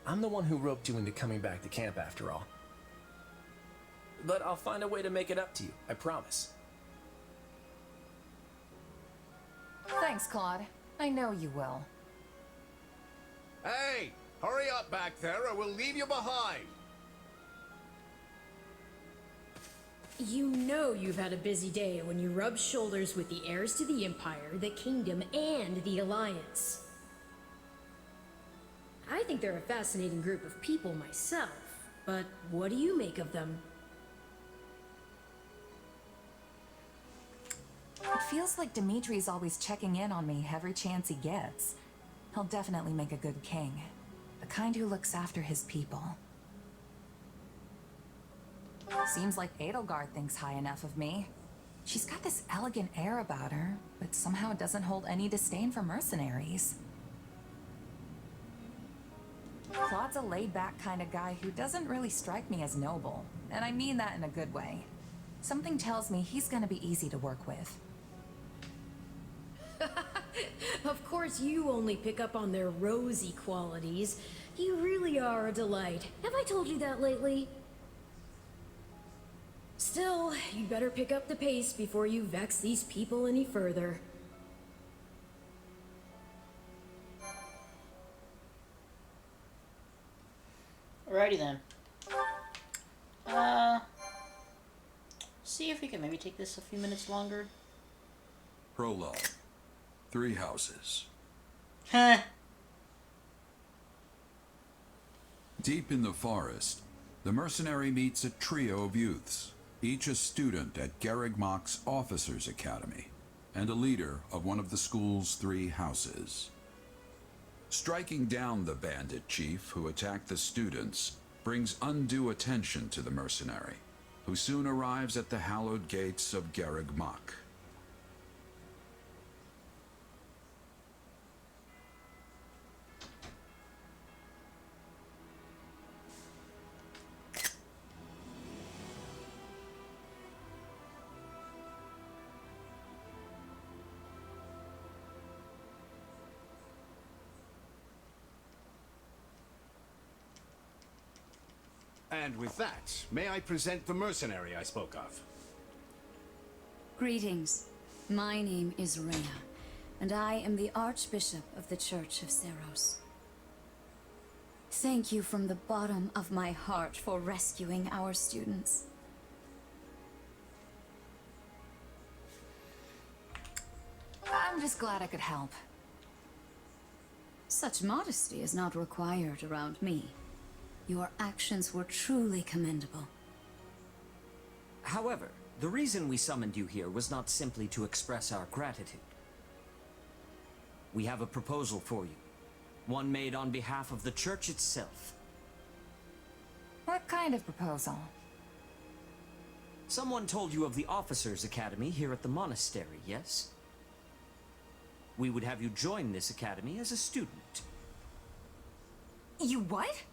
I'm the one who roped you into coming back to camp after all. But I'll find a way to make it up to you, I promise. Thanks, Claude. I know you will. Hey! Hurry up back there or we'll leave you behind! You know you've had a busy day when you rub shoulders with the heirs to the Empire, the Kingdom, and the Alliance. I think they're a fascinating group of people myself, but what do you make of them? It feels like Dimitri's always checking in on me every chance he gets. He'll definitely make a good king. The kind who looks after his people. Seems like Edelgard thinks high enough of me. She's got this elegant air about her, but somehow doesn't hold any disdain for mercenaries. Claude's a laid-back kind of guy who doesn't really strike me as noble, and I mean that in a good way. Something tells me he's gonna be easy to work with. Of course you only pick up on their rosy qualities. You really are a delight. Have I told you that lately? Still, you'd better pick up the pace before you vex these people any further. Alrighty then. See if we can maybe take this a few minutes longer. Prologue. 3 houses. Heh. Deep in the forest, the mercenary meets a trio of youths, each a student at Garrick Mach's Officers' Academy, and a leader of one of the school's 3 houses. Striking down the bandit chief who attacked the students brings undue attention to the mercenary, who soon arrives at the hallowed gates of Garrick Mach. And with that, may I present the mercenary I spoke of? Greetings. My name is Rhea, and I am the Archbishop of the Church of Seros. Thank you from the bottom of my heart for rescuing our students. I'm just glad I could help. Such modesty is not required around me. Your actions were truly commendable. However, the reason we summoned you here was not simply to express our gratitude. We have a proposal for you, one made on behalf of the church itself. What kind of proposal? Someone told you of the Officers' Academy here at the monastery, yes? We would have you join this academy as a student. You what?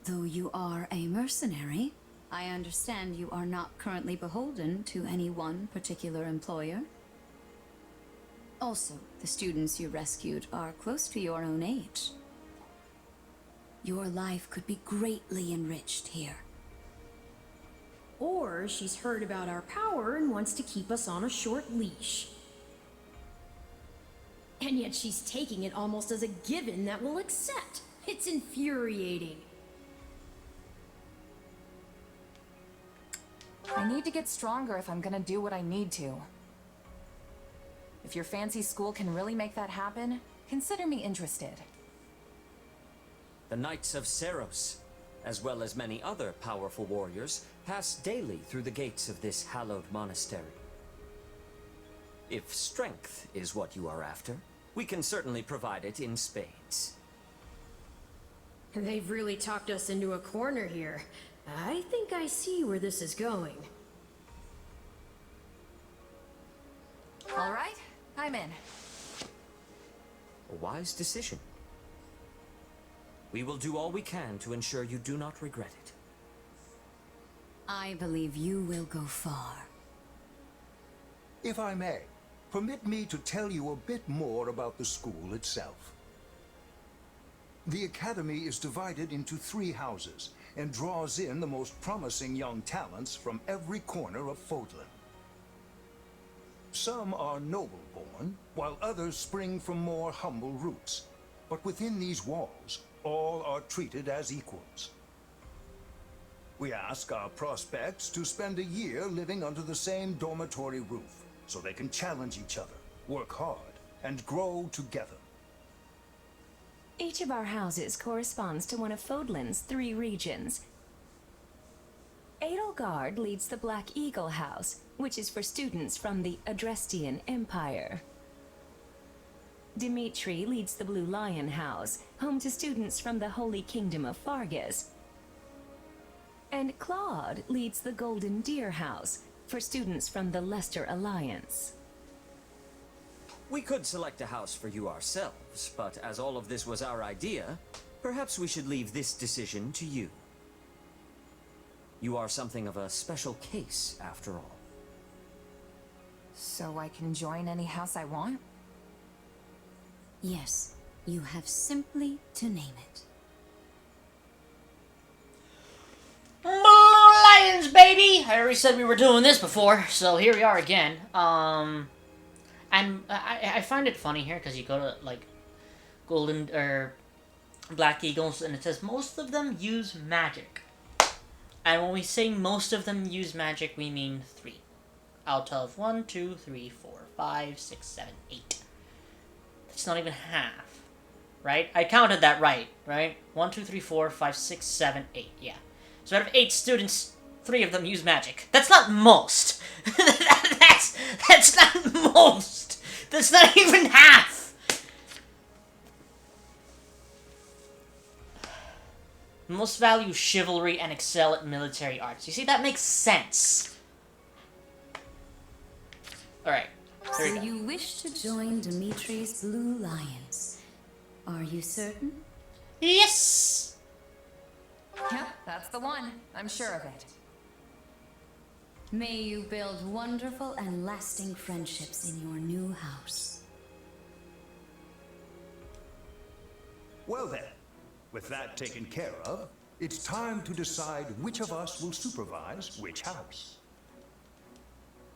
Though you are a mercenary, I understand you are not currently beholden to any one particular employer. Also, the students you rescued are close to your own age. Your life could be greatly enriched here. Or she's heard about our power and wants to keep us on a short leash. And yet she's taking it almost as a given that we'll accept. It's infuriating. I need to get stronger if I'm gonna do what I need to. If your fancy school can really make that happen, consider me interested. The Knights of Seros, as well as many other powerful warriors, pass daily through the gates of this hallowed monastery. If strength is what you are after, we can certainly provide it in spades. They've really talked us into a corner here. I think I see where this is going. All right, I'm in. A wise decision. We will do all we can to ensure you do not regret it. I believe you will go far. If I may, permit me to tell you a bit more about the school itself. The Academy is divided into 3 houses and draws in the most promising young talents from every corner of Fodlan. Some are noble-born, while others spring from more humble roots. But within these walls, all are treated as equals. We ask our prospects to spend a year living under the same dormitory roof, so they can challenge each other, work hard, and grow together. Each of our houses corresponds to one of Fodlan's 3 regions. Edelgard leads the Black Eagle House, which is for students from the Adrestian Empire. Dimitri leads the Blue Lion House, home to students from the Holy Kingdom of Fargus. And Claude leads the Golden Deer House, for students from the Leicester Alliance. We could select a house for you ourselves, but as all of this was our idea, perhaps we should leave this decision to you. You are something of a special case, after all. So I can join any house I want? Yes, you have simply to name it. Blue Lions, baby! I already said we were doing this before, so here we are again. And I find it funny here, because you go to, like, Golden, or Black Eagles, and it says most of them use magic. And when we say most of them use magic, we mean 3. Out of 1, 2, 3, 4, 5, 6, 7, 8. That's not even half. Right? I counted that right? 1, 2, 3, 4, 5, 6, 7, 8. Yeah. So out of 8 students, 3 of them use magic. That's not most. That's not most. That's not even half. Most value chivalry and excel at military arts. You see, that makes sense. Alright. So you wish to join Dimitri's Blue Lions. Are you certain? Yes! Yep, that's the one. I'm sure of it. May you build wonderful and lasting friendships in your new house. Well then, with that taken care of, it's time to decide which of us will supervise which house.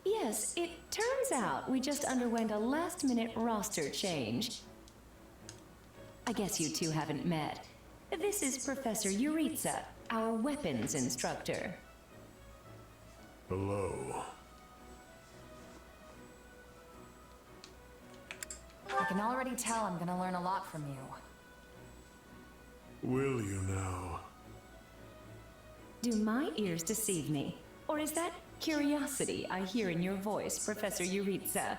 Yes, it turns out we just underwent a last-minute roster change. I guess you two haven't met. This is Professor Yuritsa, our weapons instructor. Hello. I can already tell I'm gonna learn a lot from you. Will you now? Do my ears deceive me? Or is that curiosity I hear in your voice, Professor Yuritsa?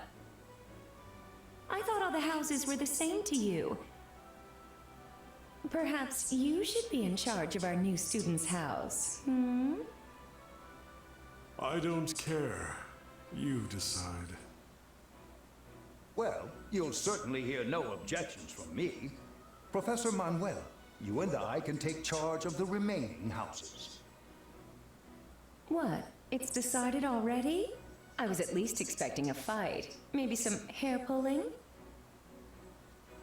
I thought all the houses were the same to you. Perhaps you should be in charge of our new student's house, hmm? I don't care. You decide. Well, you'll certainly hear no objections from me. Professor Manuel, you and I can take charge of the remaining houses. What? It's decided already? I was at least expecting a fight. Maybe some hair pulling?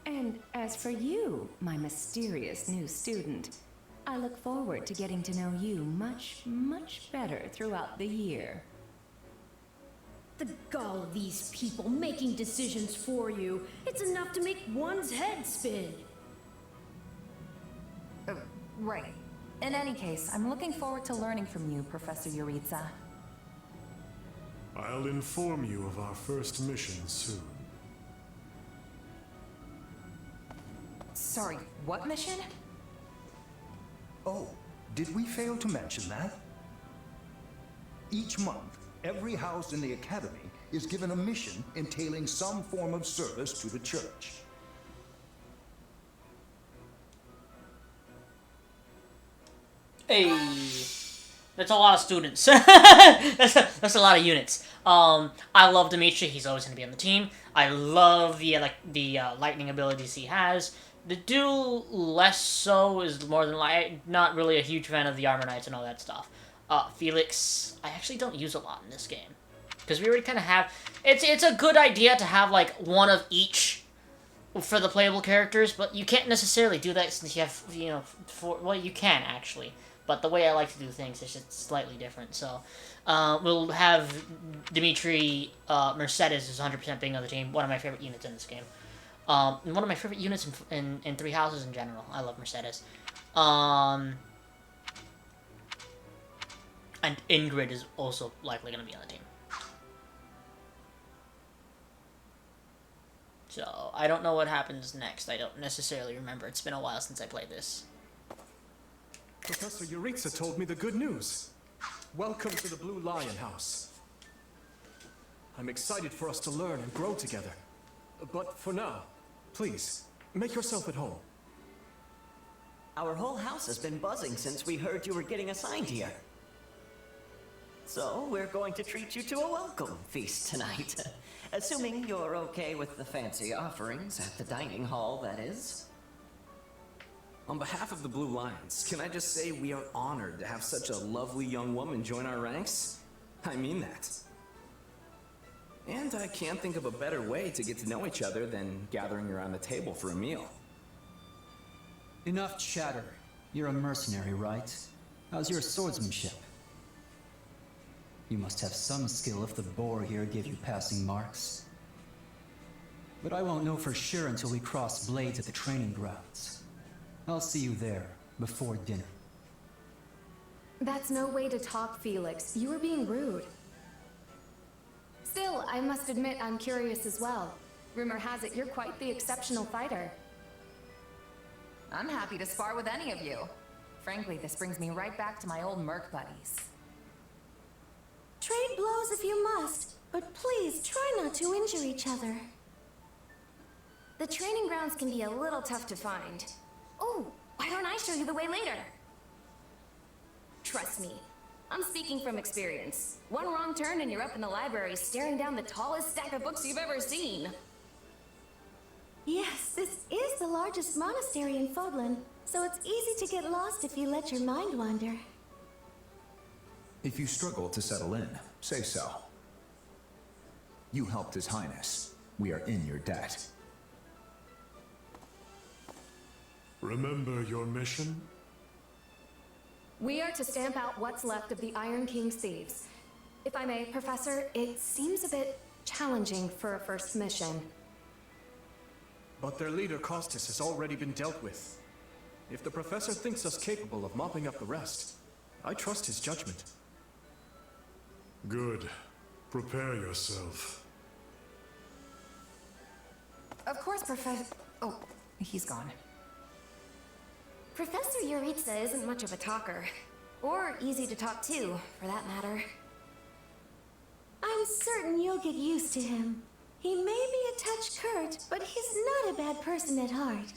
And as for you, my mysterious new student, I look forward to getting to know you much, much better throughout the year. The gall of these people making decisions for you. It's enough to make one's head spin. Right. In any case, I'm looking forward to learning from you, Professor Yuritsa. I'll inform you of our first mission soon. Sorry, what mission? Oh, did we fail to mention that? Each month, every house in the Academy is given a mission entailing some form of service to the Church. Hey, that's a lot of students. that's a lot of units. I love Dimitri. He's always going to be on the team. I love the lightning abilities he has. The duel less so is more than not really a huge fan of the Armor Knights and all that stuff. Felix, I actually don't use a lot in this game because we already kind of have. It's a good idea to have like one of each for the playable characters, but you can't necessarily do that since you have well, you can actually. But the way I like to do things is just slightly different. So, we'll have Dimitri, Mercedes is 100% being on the team. One of my favorite units in this game. And one of my favorite units in Three Houses in general. I love Mercedes. And Ingrid is also likely going to be on the team. So, I don't know what happens next. I don't necessarily remember. It's been a while since I played this. Professor Yuritsa told me the good news. Welcome to the Blue Lion House. I'm excited for us to learn and grow together. But for now, please, make yourself at home. Our whole house has been buzzing since we heard you were getting assigned here. So, we're going to treat you to a welcome feast tonight. Assuming you're okay with the fancy offerings at the dining hall, that is. On behalf of the Blue Lions, can I just say we are honored to have such a lovely young woman join our ranks? I mean that. And I can't think of a better way to get to know each other than gathering around the table for a meal. Enough chatter. You're a mercenary, right? How's your swordsmanship? You must have some skill if the boar here gave you passing marks. But I won't know for sure until we cross blades at the training grounds. I'll see you there, before dinner. That's no way to talk, Felix. You were being rude. Still, I must admit I'm curious as well. Rumor has it you're quite the exceptional fighter. I'm happy to spar with any of you. Frankly, this brings me right back to my old merc buddies. Trade blows if you must, but please try not to injure each other. The training grounds can be a little tough to find. Oh, why don't I show you the way later? Trust me, I'm speaking from experience. One wrong turn and you're up in the library staring down the tallest stack of books you've ever seen. Yes, this is the largest monastery in Fodlan, so it's easy to get lost if you let your mind wander. If you struggle to settle in, say so. You helped His Highness. We are in your debt. Remember your mission? We are to stamp out what's left of the Iron King's thieves. If I may, Professor, it seems a bit challenging for a first mission. But their leader, Costas, has already been dealt with. If the Professor thinks us capable of mopping up the rest, I trust his judgment. Good. Prepare yourself. Of course, Professor... Oh, he's gone. Professor Yuritsa isn't much of a talker. Or easy to talk to, for that matter. I'm certain you'll get used to him. He may be a touch curt, but he's not a bad person at heart.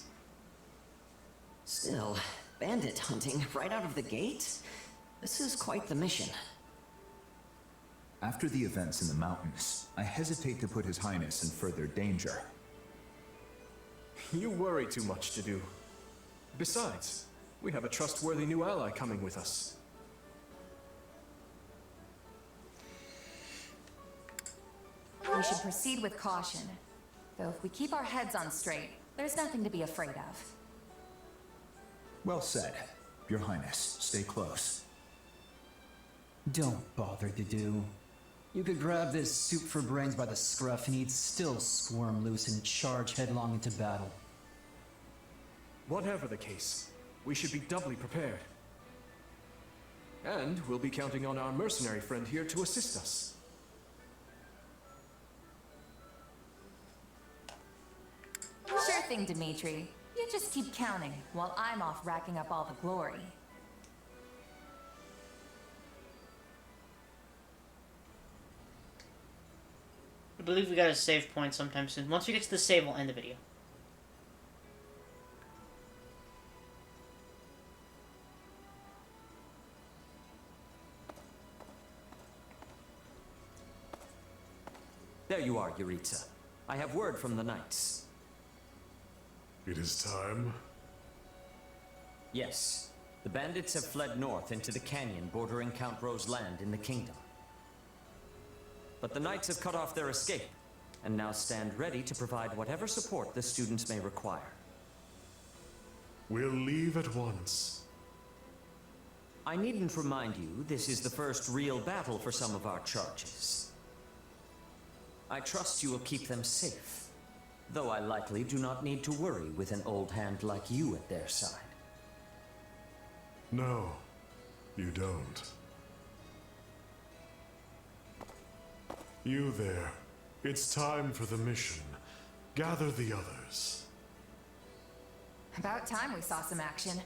Still, bandit hunting right out of the gate? This is quite the mission. After the events in the mountains, I hesitate to put His Highness in further danger. You worry too much to do. Besides, we have a trustworthy new ally coming with us. We should proceed with caution. Though if we keep our heads on straight, there's nothing to be afraid of. Well said. Your Highness, stay close. Don't bother, Dedu. You could grab this soup for brains by the scruff and he'd still squirm loose and charge headlong into battle. Whatever the case, we should be doubly prepared. And we'll be counting on our mercenary friend here to assist us. Sure thing, Dimitri. You just keep counting, while I'm off racking up all the glory. I believe we got a save point sometime soon. Once we get to the save, we'll end the video. There you are, Yuritsa. I have word from the knights. It is time. Yes. The bandits have fled north into the canyon bordering Count Ro's land in the kingdom. But the knights have cut off their escape, and now stand ready to provide whatever support the students may require. We'll leave at once. I needn't remind you, this is the first real battle for some of our charges. I trust you will keep them safe, though I likely do not need to worry with an old hand like you at their side. No, you don't. You there. It's time for the mission. Gather the others. About time we saw some action.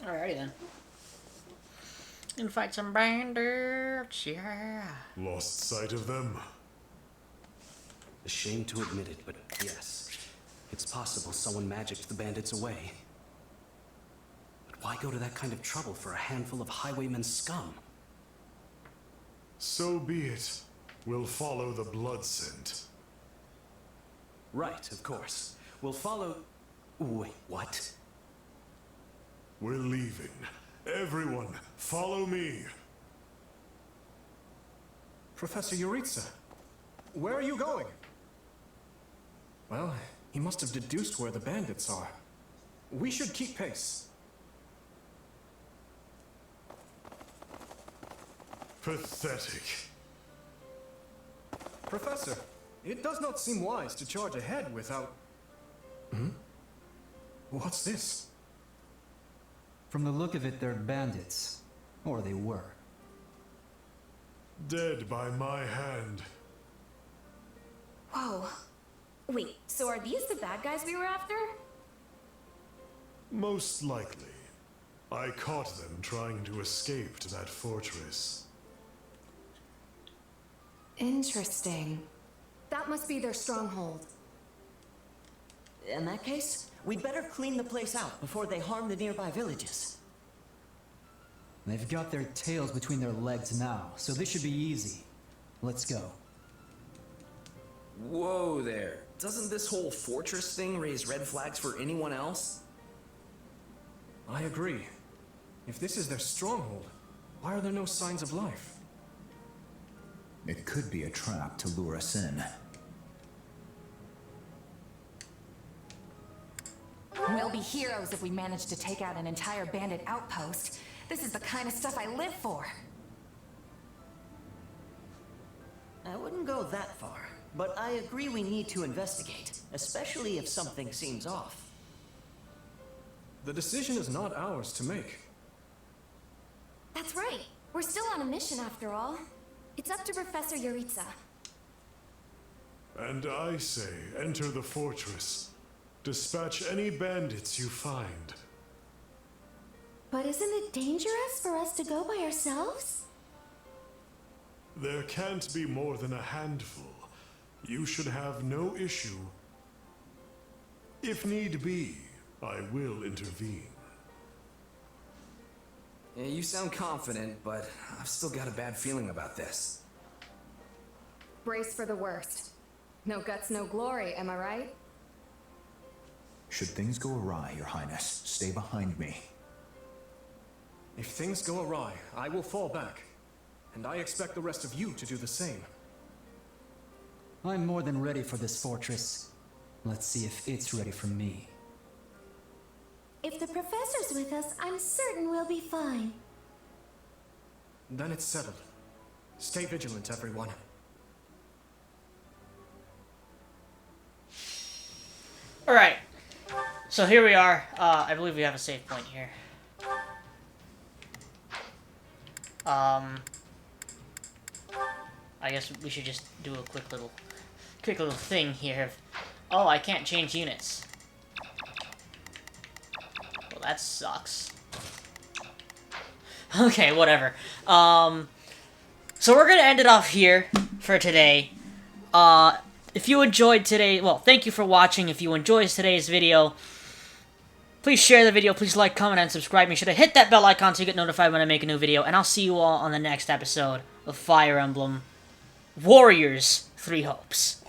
Alrighty then. And fight some bandits, yeah. Lost sight of them? A shame to admit it, but yes. It's possible someone magicked the bandits away. But why go to that kind of trouble for a handful of highwaymen scum? So be it. We'll follow the blood scent. Right, of course. We'll follow... Wait, what? We're leaving. Everyone, follow me. Professor Yuritsa, where are you going? Well, he must have deduced where the bandits are. We should keep pace. Pathetic. Professor, it does not seem wise to charge ahead without... Hmm? What's this? From the look of it, they're bandits. Or they were. Dead by my hand. Whoa. Wait, so are these the bad guys we were after? Most likely. I caught them trying to escape to that fortress. Interesting. That must be their stronghold. In that case, we'd better clean the place out before they harm the nearby villages. They've got their tails between their legs now, so this should be easy. Let's go. Whoa there. Doesn't this whole fortress thing raise red flags for anyone else? I agree. If this is their stronghold, why are there no signs of life? It could be a trap to lure us in. We'll be heroes if we manage to take out an entire bandit outpost. This is the kind of stuff I live for. I wouldn't go that far, but I agree we need to investigate, especially if something seems off. The decision is not ours to make. That's right. We're still on a mission after all. It's up to Professor Yuritsa. And I say, enter the fortress. Dispatch any bandits you find. But isn't it dangerous for us to go by ourselves? There can't be more than a handful. You should have no issue. If need be, I will intervene. Yeah, you sound confident, but I've still got a bad feeling about this. Brace for the worst. No guts, no glory, am I right? Should things go awry, Your Highness, stay behind me. If things go awry, I will fall back. And I expect the rest of you to do the same. I'm more than ready for this fortress. Let's see if it's ready for me. If the professor's with us, I'm certain we'll be fine. Then it's settled. Stay vigilant, everyone. Alright. So here we are. I believe we have a save point here. I guess we should just do a quick little thing here. Oh, I can't change units. Well, that sucks. Okay, whatever. So we're gonna end it off here for today. If you enjoyed today, well, thank you for watching. If you enjoyed today's video, please share the video, please like, comment, and subscribe. Make sure to hit that bell icon so you get notified when I make a new video, and I'll see you all on the next episode of Fire Emblem Warriors 3 Hopes.